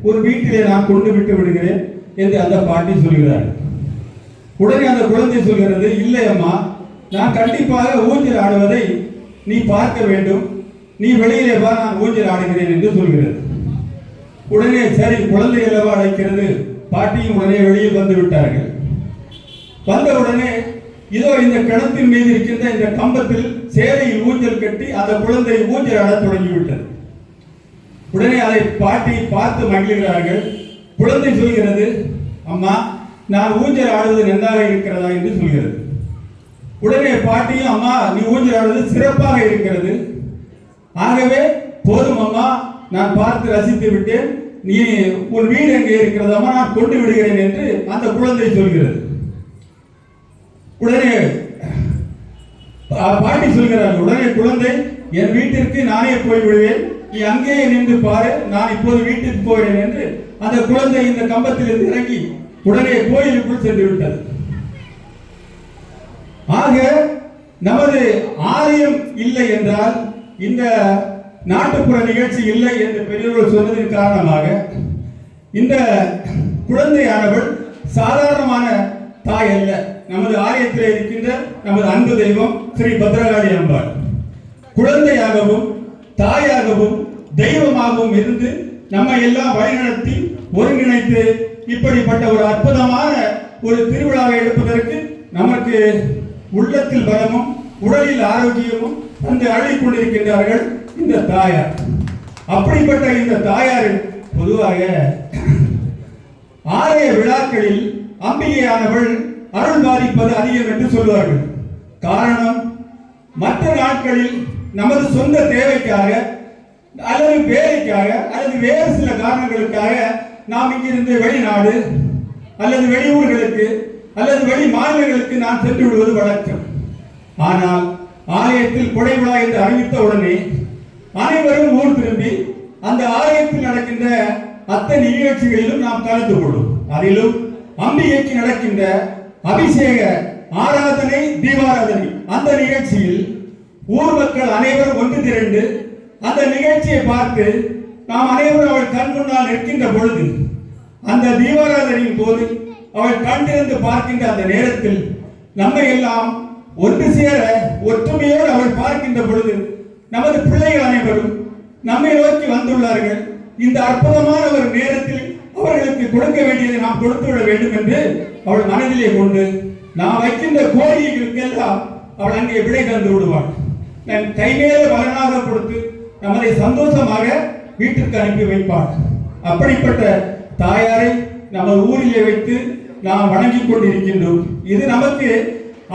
ஒரு வீட்டிலே நான் கொண்டு விட்டு விடுகிறேன் என்று அந்த பாட்டி சொல்கிறார்கள். உடனே அந்த குழந்தை சொல்கிறது, இல்லை அம்மா, நான் கண்டிப்பாக ஊஞ்சல் ஆடுவதை நீ பார்க்க வேண்டும், நீ வெளியிலே வா, நான் ஊஞ்சல் ஆடுகிறேன் என்று சொல்கிறது. உடனே சரி, குழந்தை அல்லவா அழைக்கிறது, பாட்டியும் உடனே வெளியில் வந்து விட்டார்கள். வந்த உடனே இதோ இந்த கிணத்தின் மீது இருக்கின்ற இந்த கம்பத்தில் சேலையில் ஊஞ்சல் கட்டி அந்த குழந்தை ஊஞ்சல் ஆட தொடங்கிவிட்டது. உடனே அதை பாட்டி பார்த்து மகிழ்கிறார்கள். குழந்தை சொல்கிறது, அம்மா நான் ஊஞ்சல் ஆடுவது நன்றாக இருக்கிறதா என்று சொல்கிறது. உடனே பாட்டியும், அம்மா நீ ஊஞ்சல் ஆடுவது சிறப்பாக இருக்கிறது, ஆகவே போதும் அம்மா, நான் பார்த்து ரசித்து விட்டேன், நீ உன் வீடு எங்கே இருக்கிறதாமா, நான் கொண்டு விடுகிறேன் என்று அந்த குழந்தை சொல்கிறது. உடனே பாட்டி சொல்கிறார்கள், உடனே குழந்தை, என் வீட்டிற்கு நானே போய் விடுவேன், நீ அங்கேயே நின்று பாரு, நான் இப்போது வீட்டுக்கு போகிறேன் என்று அந்த குழந்தை இந்த கம்பத்தில் இருந்து இறங்கி உடனே கோயிலுக்குள் சென்று விட்டது. ஆக நமது ஆலயம் இல்லை என்றால் இந்த நாட்டுப்புற நிகழ்ச்சி இல்லை என்று பெரியவர்கள் சொன்னதன் காரணமாக இந்த குழந்தையானவள் சாதாரணமான தாய் அல்ல. நமது ஆலயத்தில் இருக்கின்ற நமது அன்பு தெய்வம் ஸ்ரீ பத்ரகாளி அம்பாள் குழந்தையாகவும் தாயாகவும் தெய்வமாகவும் இருந்து நம்மை எல்லாம் வழிநடத்தி ஒருங்கிணைத்து இப்படிப்பட்ட ஒரு அற்புதமான ஒரு திருவிழாவை எடுப்பதற்கு நமக்கு உள்ளத்தில் பலமும் உடலில் ஆரோக்கியமும் அந்த அள்ளிக் கொண்டிருக்கின்றார்கள் இந்த தாயார். அப்படிப்பட்ட இந்த தாயார் பொதுவாக ஆலய விழாக்களில் அம்பிகையானவள் அருள் பாதிப்பது அதிகம் என்று சொல்வார்கள். காரணம், மற்ற நாட்களில் நமது சொந்த தேவைக்காக அல்லது வேலைக்காக அல்லது வேறு சில காரணங்களுக்காக நாம் இங்கிருந்து வெளிநாடு அல்லது வெளியூர்களுக்கு அல்லது வெளி மாநிலங்களுக்கு நாம் சென்று விடுவது வழக்கம். ஆனால் ஆலயத்தில் கொடை விழா என்று அறிவித்த உடனே அனைவரும் ஊர் திரும்பி அந்த ஆலயத்தில் நடக்கின்ற அத்தனை நிகழ்ச்சிகளிலும் நாம் கலந்து கொள்ளும். அதிலும் அம்பிகைக்கு நடக்கின்ற அபிஷேக ஆராதனை தீபாராதனை அந்த நிகழ்ச்சியில் ஊர் மக்கள் அனைவரும் ஒன்று திரண்டு அந்த நிகழ்ச்சியை பார்த்து நாம் அனைவரும் அவள் கண் முன்னால் நிற்கின்ற பொழுது அந்த தீபாராதனையின் போது அவள் கண்டிருந்து பார்க்கின்ற அந்த நேரத்தில் நம்மை எல்லாம் ஒன்று சேர ஒற்றுமையோடு அவள் பார்க்கின்ற பொழுது நமது பிள்ளைகள் அனைவரும் நம்மை நோக்கி வந்துள்ளார்கள். இந்த அற்புதமான ஒரு நேரத்தில் அவர்களுக்கு கொடுக்க வேண்டியதை நாம் கொடுத்து விட வேண்டும் என்று அவள் மனதிலே கொண்டு நாம் வைக்கின்ற கோரிக்கைகளுக்கு எல்லாம் அவள் அங்கே விடை தந்து விடுவாள். நம் கைமேல பலனாக கொடுத்து நம்மை சந்தோஷமாக வீட்டிற்கு அனுப்பி வைப்பாள். அப்படிப்பட்ட தாயாரை நமது ஊரிலே வைத்து நாம் வணங்கிக் கொண்டிருக்கின்றோம். இது நமக்கு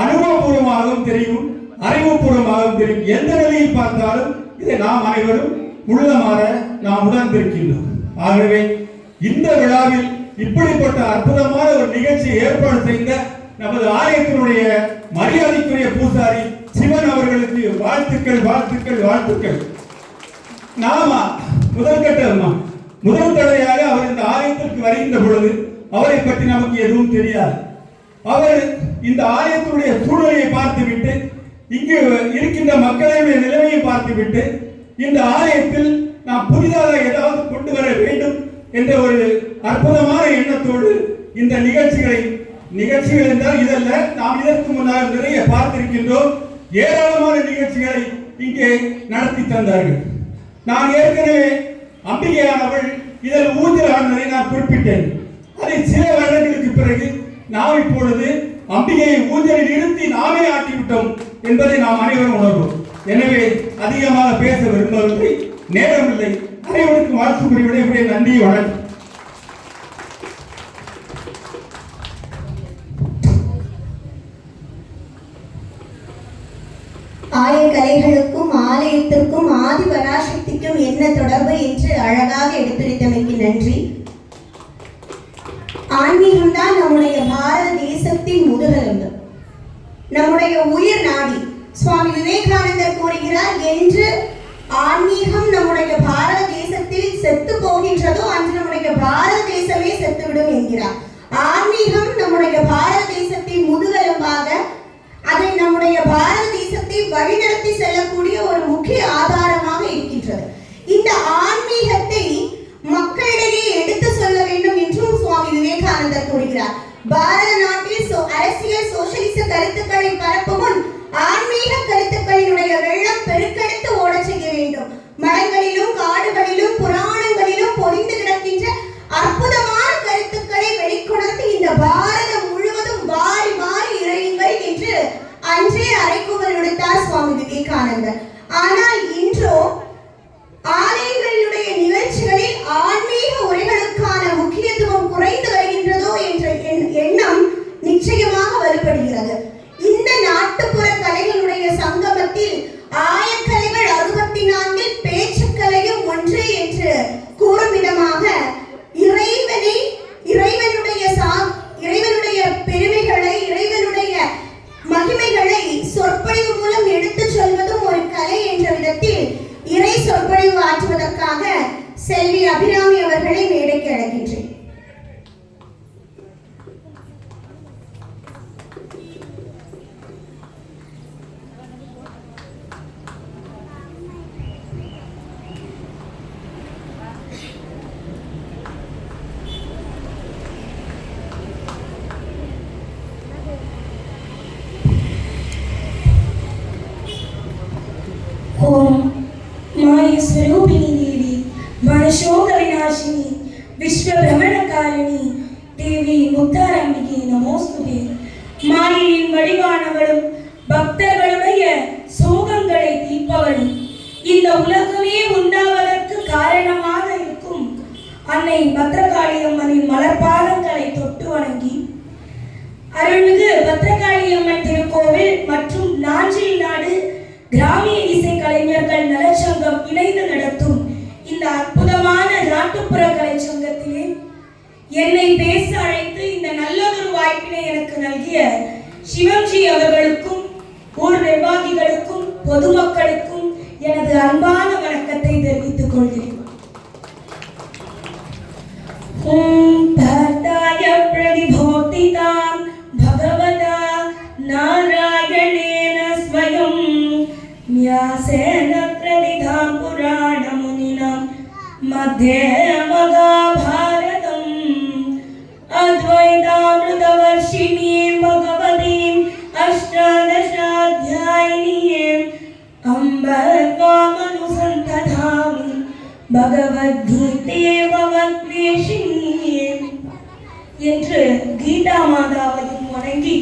அனுபவபூர்வமாகவும் தெரியும், அறிவுபூர்வமாகவும் தெரியும். எந்த நிலையில் பார்த்தாலும் இதை நாம் அனைவரும் உள்ளமாற நாம் உணர்ந்திருக்கின்றோம். ஆகவே இந்த விழாவில் இப்படிப்பட்ட அற்புதமான ஒரு நிகழ்ச்சியை ஏற்பாடு செய்த நமது ஆலயத்தினுடைய மரியாதைக்குரிய பூசாரி சிவன் அவர்களுக்கு வாழ்த்துக்கள் வாழ்த்துக்கள் வாழ்த்துக்கள். நாம முதல் தடவையாக அவர் இந்த ஆலயத்திற்கு வருகின்ற பொழுது அவரை பற்றி நமக்கு எதுவும் தெரியாது. அவர் இந்த ஆலயத்தினுடைய சூழ்நிலையை பார்த்துவிட்டு இங்கு இருக்கின்ற மக்களுடைய நிலைமையை பார்த்துவிட்டு இந்த ஆலயத்தில் நாம் புதிதாக ஏதாவது கொண்டு வர வேண்டும் என்ற ஒரு அற்புதமான எண்ணத்தோடு இந்த நிகழ்ச்சிகள் என்றால் இதல்ல, நாம் இதற்கு முன்னால் நிறைய பார்த்திருக்கின்றோம். ஏராளமான நிகழ்ச்சிகளை இங்கே நடத்தி தந்தார்கள். நான் ஏற்கனவே அம்பிகையானவள் இதில் ஊஞ்சல் ஆனதை நான் குறிப்பிட்டேன். அதை சில வருடங்களுக்கு பிறகு நாம் இப்பொழுது அம்பிகையை ஊஞ்சலில் நிறுத்தி நாமே ஆட்டிவிட்டோம் என்பதை நாம் அனைவரும் உணர்வோம். எனவே அதிகமாக பேச விரும்பவில்லை, நேரமில்லை. அனைவருக்கும் வாழ்த்து கூறி விடைபெறுகிறேன். நன்றி, வணக்கம். ஆலய கலைகளுக்கும் ஆலயத்திற்கும் ஆதி பராசக்திக்கும் என்ன தொடர்பு என்று அழகாக எடுத்துரைத்தமைக்கு நன்றி. ஆன்மீகம் தான் நம்முடைய பாரத தேசத்தின் முதுகெலும்பு, நம்முடைய உயிர் நாடி. சுவாமி விவேகானந்தர் கூறுகிறார், என்று ஆன்மீகம் நம்முடைய பாரத தேசத்தில் செத்து போகின்றதோ அன்று நம்முடைய பாரத தேசமே செத்துவிடும் என்கிறார். ஆன்மீகம் நம்முடைய பாரத தேசத்தின் முதுகெலும்பாக, அதை நம்முடைய பாரத தேசத்தை வழிநடத்தி செல்லக்கூடிய ஒரு முக்கிய ஆதாரமாக இருக்கின்றது. இந்த ஆன்மீகத்தை மக்களிடையே எடுத்து சொல்ல வேண்டும் என்றும் சுவாமி விவேகானந்தர் கூறுகிறார். பாரத நாட்டில் அரசியல் சோசியலிச கருத்துக்களை பரப்பும் முன் ஆன்மீக கருத்துக்களினுடைய வெள்ளம் பெருக்கெடுத்து ஓட செய்ய வேண்டும். மடங்களிலும் காடுகளிலும் புராணங்களிலும் பொறிந்து கிடக்கின்ற அற்புதமான கருத்துக்களை வெளிக்கொணர்ந்து இந்த பாரதம் முழுவதும் வாரி வாரி இறையுங்கள் என்று அன்றே அறைகூவல் விடுத்தார் சுவாமி விவேகானந்தர். ஆனால் இன்றோ ஆலயங்களுடைய நிகழ்ச்சிகளில் ஆன்மீக உரைகளுக்கான முக்கியத்துவம் குறைந்து வருகின்றதோ என்ற எண்ணம் நிச்சயமாக வலுப்படுகிறது. இந்த நாட்டு स्वरूपिणी देवी मनशोक विनाशिनी विश्व भ्रमणकारिणी देवी முத்தாரம்பிகே நமோஸ்துதே. மாயையின் வடிவானவளும் பக்தர்களுடைய சோகங்களை தீர்ப்பவளும் இந்த உலகமே உண்டாவதற்கு காரணமாக இருக்கும் அன்னை பத்ரகாளியம்மனின் மலர்பாதங்களை தொட்டு வணங்கி அருள்மிகு பத்ரகாளியம்மன் திருக்கோவில் மற்றும் நாஞ்சில் நாடு கிராமிய இசை கலைஞர்கள் நலச்சங்கம் இணைந்து நடத்தும் இந்த அற்புதமான நாட்டுப்புற கலை சங்கத்திலே என்னை பேச அழைத்து இந்த நல்லதொரு வாய்ப்பினை எனக்கு நல்கிய சிவம்ஜி அவர்களுக்கும் ஊர் நிர்வாகிகளுக்கும் பொதுமக்களுக்கும் எனது அன்பான வணக்கத்தை தெரிவித்துக் கொள்கிறேன். பிரதிபோதிதாம் பகவதா நாராயணேன ஸ்வயம் ஞாசேன பிரதிதாம் புராண முனினாம் மத்யே மகாபாரதம் அத்வைதாமிருதவர்ஷிணீம் பகவதீம் அஷ்டாதசாத்யாயினீம் அம்ப त्वामनुसन्तधामि பகவத்கீதேவத்வேஷினீம் என்று கீதா மாதாவையும் வணங்கி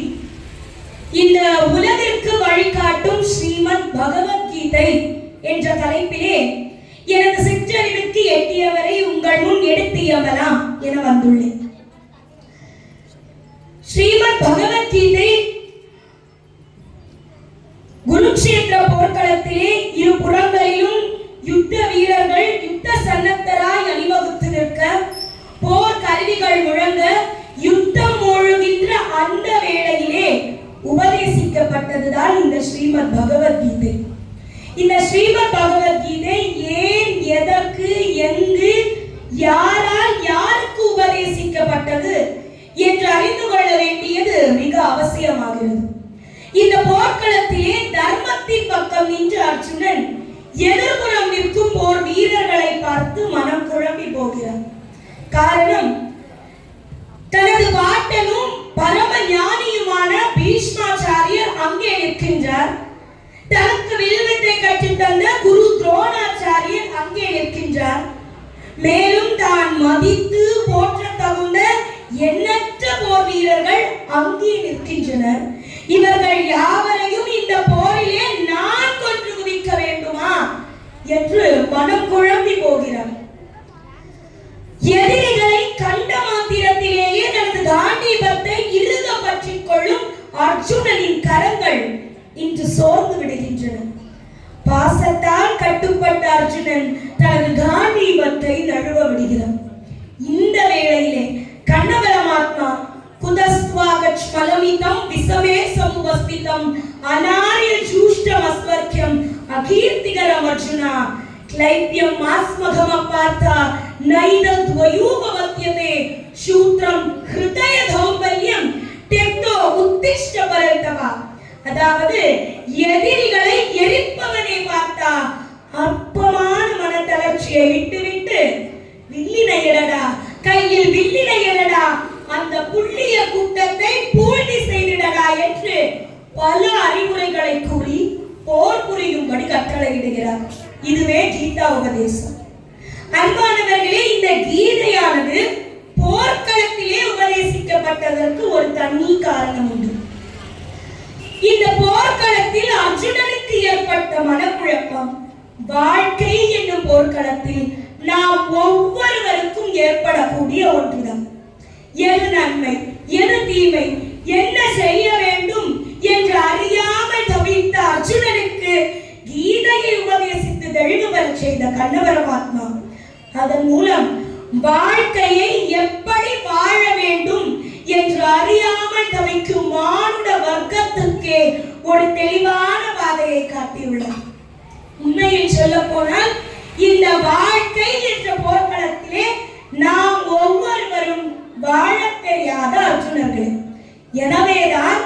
இந்த உலகிற்கு வழிகாட்டும் ஸ்ரீமத் பகவத்கீதை என்ற தலைப்பிலே எனது சிற்றறிவுக்கு எட்டியவரை உங்கள் முன் எடுத்து எவலாம் என வந்துள்ளேன். ஸ்ரீமத் பகவத்கீதை குருக்ஷேத்திர போர்க்களத்திலே இரு புறங்களிலும் யுத்த வீரர்கள் யுத்த சன்னத்தராய் அணிவகுத்து நிற்க போர் கருவிகள் முழங்க யுத்தம் மூழ்கின்ற அந்த வேளையிலே உபதேசிக்கப்பட்டதுதான் இந்த ஸ்ரீமத் பகவத்கீதை. இந்த ஸ்ரீமத் பகவத்கீதை ஏன், எதற்கு, எங்கு, யாரால் யாருக்கு உபதேசிக்கப்பட்டது என்று அறிந்து கொள்ள வேண்டியது மிக அவசியமாகிறது. இந்த போர்க்களத்திலே தர்மத்தின் பக்கம் நின்ற அர்ஜுனன் எதிர்புறம் நிற்கும் போர் வீரர்களை பார்த்து மனம் குழம்பி போகிறார். காரணம், தனது பாட்டனும் பரம ஞானியுமான பீஷ்மாச்சாரியர் அங்கே நிற்கின்றார். தனக்கு வில்வித்தை கற்றுத் தந்த குரு துரோணாச்சாரியர் அங்கே நிற்கின்றார். மேலும் தான் மதித்து போற்ற தகுந்த எண்ணற்ற போர் வீரர்கள் அங்கே நிற்கின்றனர். இவர்கள் யாவரையும் இந்த போரிலே நான் கொன்று குவிக்க வேண்டுமா என்று மனம் குழம்பி போகிறார். எதிரிகளை கண்ட மாத்திரத்திலேயே தனது காண்டீபத்தை இறுக பற்றிக் கொள்ளும் அர்ஜுனனின் கரங்கள் இன்று சோர்ந்து விடுகின்றன. பாசத்தால் கட்டுப்பட்ட அர்ஜுனன் தனது காண்டீபத்தை நழுவ விடுகிறார். இந்த வேளையிலே கண்ண பரமாத்மா குதஸ்வாகச்மலமிதம் விசமே சமுபஸ்திதம் அநாரிய ஜூஷ்டம் அஸ்வர்க்கியம் அகீர்த்திகரம் அர்ஜுனா क्लैप्यम मास्मघम पार्था नैदं द्वयूपवत्यते शूत्रम हृदय दौर्बल्यम त्यक्तो उत्तिष्ठ परन्तवा. அதாவது எதிரிகளை எரிப்பவனை பார்த்தா அற்பமான மனத்தளர்ச்சியை விட்டுவிட்டு வில்லினை எடடா, கையில் வில்லினை எடடா, அந்த புள்ளிய கூட்டத்தை பூழ்த்தி செய்திடடா என்று பல அறிவுரைகளை கூறி போர் புரியும்படி கட்டளையிடுகிறார். இதுவே கீதா உபதேசம். அன்பானவர்களே, இந்த கீதையானது போர்க்களத்திலே உபதேசிக்கப்பட்டதற்கு ஒரு தனி காரணம் உண்டு. இந்த போர்க்களத்தில் அர்ஜுனனுக்கு ஏற்பட்ட மனக்குழப்பம் வாழ்க்கை என்னும் போர்க்களத்தில் நாம் ஒவ்வொருவருக்கும் ஏற்படக்கூடிய ஒன்றுதான். எது நன்மை, எது தீமை, என்ன செய்ய வேண்டும் என்று அறியாமல் தவித்த அர்ஜுனனுக்கு கீதையை உபதேசித்து தெளிவு பெறச் செய்த கண்ண பரமாத்மா அதன் மூலம் வாழ்க்கையை எப்படி வாழ வேண்டும் என்று அறியாமல் தவிக்கும் மானுட வர்க்கத்துக்கே ஒரு தெளிவான பாதையை காட்டியுள்ளார். உண்மையில் சொல்ல போனால் இந்த வாழ்க்கை என்ற போர்க்களத்திலே நாம் ஒவ்வொருவரும் வாழ தெரியாத அர்ஜுனர்கள். எனவேதான்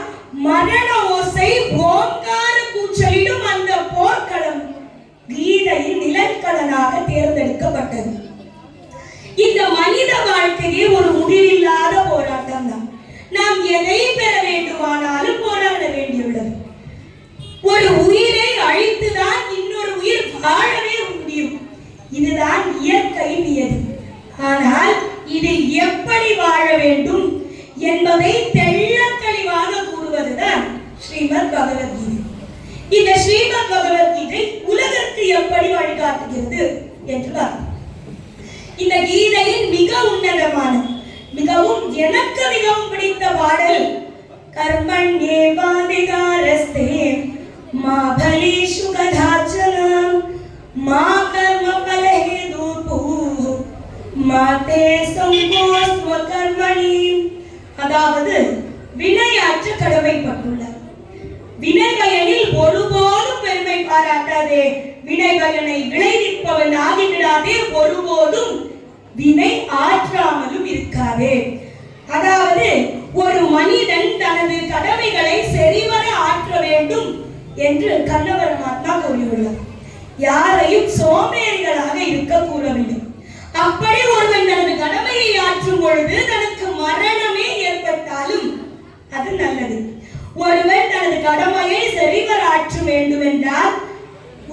மரண ஓசை ஓங்கார கூச்சலிடும் அந்த போர்க்களம் கீதையில் நிலக்கலனாக தேர்ந்தெடுக்கப்பட்டது. இந்த மனித வாழ்க்கையே ஒரு முடிவில்லாத போராட்டம் தான். நாம் எதை பெற வேண்டுமானாலும் போராட வேண்டியுள்ளது. ஒரு உயிரை அழித்துதான் இன்னொரு உயிர் வாழவே முடியும். இதுதான் இயற்கை நியதி. ஆனால் இது எப்படி வாழ வேண்டும் என்பதை தெள்ளத் தெளிவாக கூறுவதுதான் ஸ்ரீமத் பகவத்கீதை. இந்த ஸ்ரீமத் பகவத்கீதை உலகிற்கு எப்படி வழிகாட்டுகிறது என்று பார்ப்போம். இந்த கீதையின் மிக உன்னதமான, எனக்கு மிகவும் பிடித்த பாடல் கர்மண்யேவாதிகாரஸ்தே மா பலேஷு கதாச்சன மா கர்ம பலஹேதுபூ மா தே சங்கோஸ்வ கர்மணி. அதாவது வினையாற்ற கடமைப்பட்டுள்ளார். வினை பயனில் ஒருபோதும் பெருமை பாராட்டாதே, வினை பயனை விளைவிப்பவன் ஆகிவிடாதே, ஒருபோதும் வினை ஆற்றாமலும் இருக்காதே. அதாவது ஒரு மனிதன் தனது கடமைகளை சரிவர ஆற்ற வேண்டும் என்று கண்ண பரமாத்மா கூறியுள்ளார். யாரையும் சோம்பேறிகளாக இருக்க கூறவில்லை. அப்படி ஒருவன் தனது கடமையை ஆற்றும் பொழுது தனக்கு மரணமே ஏற்பட்டாலும் அது நல்லது. ஒருவன் தனது கடமையை சரிவர ஆற்ற வேண்டும் என்றால்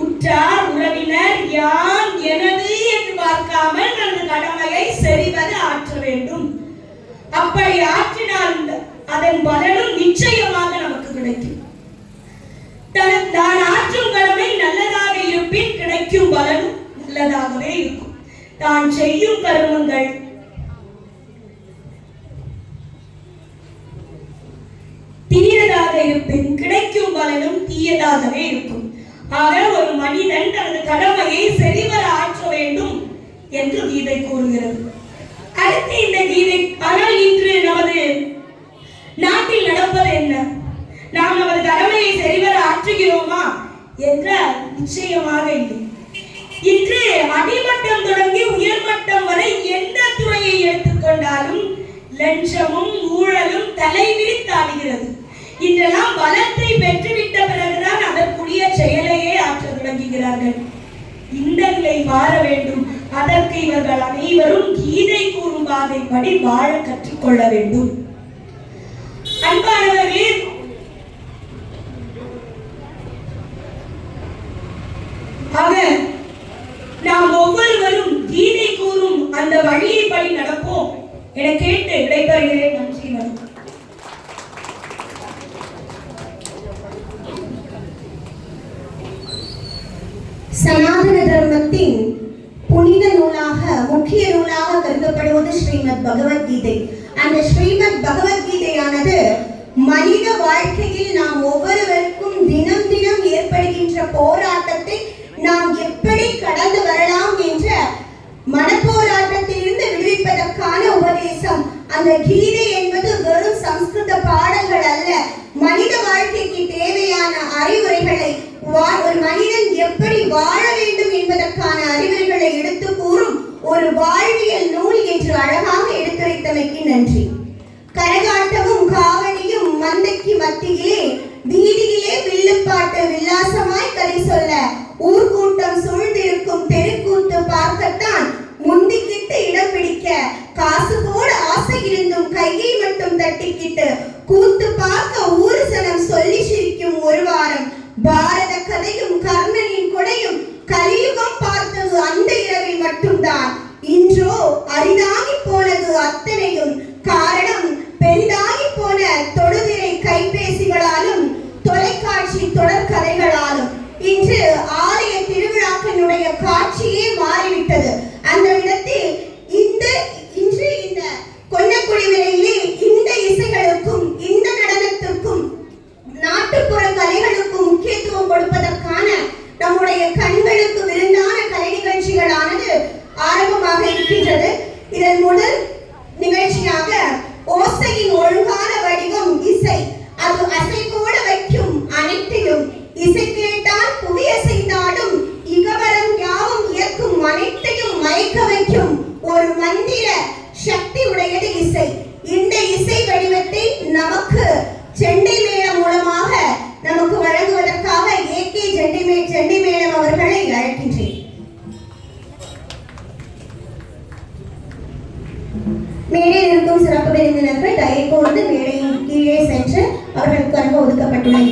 உற்றார் உறவினர் யான் எனது என்று பார்க்காமல் தனது கடமையை சரிவர ஆற்ற வேண்டும். அப்படி ஆற்றினால் அதன் பலனும் நிச்சயமாக நமக்கு கிடைக்கும். தான் ஆற்றும் கடமை நல்லதாக இருப்பின் கிடைக்கும் பலனும் நல்லதாகவே இருக்கும். தான் செய்யும் கர்மங்கள் தீயதாக இருப்பின் கிடைக்கும் பலனும் தீயதாகவே இருக்கும். ஆக ஒரு மனிதன் தனது கடமையை சரிவர ஆற்ற வேண்டும் என்று கீதை கூறுகிறது. அடுத்து இந்த கீதை, ஆனால் இன்று நமது நாட்டில் நடப்பது என்ன? நாம் நமது கடமையை சரிவர ஆற்றுகிறோமா என்ற நிச்சயமாக இல்லை. இன்று அடிமட்டம் தொடங்கி உயர்மட்டம் வரை எந்த துறையை எடுத்துக்கொண்டாலும் லஞ்சமும் ஊழலும் தலைவிரித்தாடுகிறது. இன்றெல்லாம் பலத்தை பெற்றுவிட்ட பிறகுதான் அதற்குரிய செயலையே ஆற்ற தொடங்குகிறார்கள். இந்த நிலை மாற வேண்டும். அதற்கு இவர்கள் அனைவரும் கீதை கூறும் பாதைப்படி வாழ கற்றுக்கொள்ள வேண்டும். அன்பானவர்களே, ஆக நாம் ஒவ்வொருவரும் கீதை கூறும் அந்த வழியைப்படி நடப்போம் என கேட்டு விடைபெறுகிறேன். நன்றி, வணக்கம். சனாதன தர்மத்தின் புனித நூலாக, முக்கிய நூலாக கருதப்படுவது ஸ்ரீமத் பகவத்கீதை. அந்த ஸ்ரீமத் பகவத்கீதையானது மனித வாழ்க்கையில் நாம் ஒவ்வொருவருக்கும் தினம் தினம் ஏற்படுகின்ற போராட்டத்தை நாம் எப்படி கடந்து வரலாம் என்ற மனப்போராட்டத்திலிருந்து விடுவிப்பதற்கான உபதேசம். அந்த கீதை என்பது வெறும் சம்ஸ்கிருத பாடல்கள் அல்ல, மனித வாழ்க்கைக்கு தேவையான அறிவுரைகளை, ஒரு மனிதன் எப்படி வாழ வேண்டும் என்பதற்கான அறிவுரைகளை எடுத்து கூறும் ஒரு வாழ்வியல் நூல் என்று அழகாக எடுத்துரைத்தமைக்கு நன்றி. கரகாட்டமும் காவடியும் மந்தைக்கு மத்தியிலே, வீதியிலே வில்லுப்பாட்டு வில்லாசமாய் கதை சொல்ல, ஊர்கூட்டம் சூழ்ந்திருக்கும் தெருக்கூத்து பார்க்கத்தான் முந்திக்கிட்டு இடம் பிடிக்க, காசு போட ஆசை இருந்தும் கையை மட்டும் தட்டிக்கிட்டு கூத்து பார்க்க ஊரு சனம் சொல்லி சிரிக்கும் ஒரு வாரம். பாரத கதையும் கர்ணனின் கொடையும் கலியுகம் பார்த்தது அந்த இரவில் மட்டும்தான். இன்றோ அரிதாகி போனது அத்தனையும். காரணம் பெரிதாகி போன தொடுதிரை கைபேசிகளாலும் தொலைக்காட்சி தொடர் கதைகளாலும். இன்று ஆலய திருவிழாக்களுடைய காட்சியே மாறிவிட்டது. அந்த விதத்தில் இன்று இந்த கொன்னக்குடிவிலையிலே இந்த இசைகளுக்கும் இந்த நடனத்திற்கும் நாட்டுப்புற கலைகளுக்கும் முக்கியத்துவம் கொடுப்பதற்கான நம்முடைய கண்களுக்கு விருந்தான கலை நிகழ்ச்சிகளானது ஆரம்பமாக இருக்கின்றது. இதன் முதல் நிகழ்ச்சியாக ஓசையின் ஒழுங்கான வடிவம் இசை. அது அசை போட வைக்கும் அனைத்தையும், இசை கேட்டால் புவியசைந்தாடும் இகவரம் யாவும் இயக்கும் அனைத்தையும் மயக்க வைக்கும் ஒரு மந்திர சக்தி உடையது இசை. இந்த இசை வடிவத்தை நமக்கு செண்டை மேளம் மூலமாக நமக்கு வழங்குவதற்காக ஏகே செண்டை மேளம் அவர்களை அழைக்கின்றேன். மேடையில் இருக்கும் சிறப்பு விருந்தினர்கள் தயவு கூர்ந்து மேடையின் கீழே சென்று அவர்களுக்கு ஒதுக்கப்பட்டுள்ள